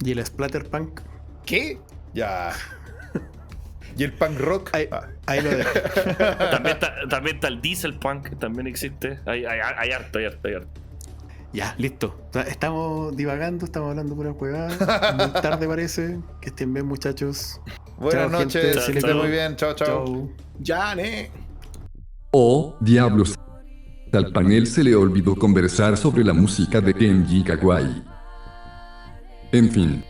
¿Y el Splatterpunk? ¿Qué? Ya. ¿Y el punk rock? Ahí lo dejo. También está el dieselpunk, también existe. Hay harto. Ya, listo. Estamos divagando, estamos hablando pura huevada. Muy tarde parece. Que estén bien, muchachos. Buenas Chao, noches, gente. que estén muy bien. Chao. Chao. Ya, Oh, diablos. Al panel se le olvidó conversar sobre la música de Kenji Kawai. En fin.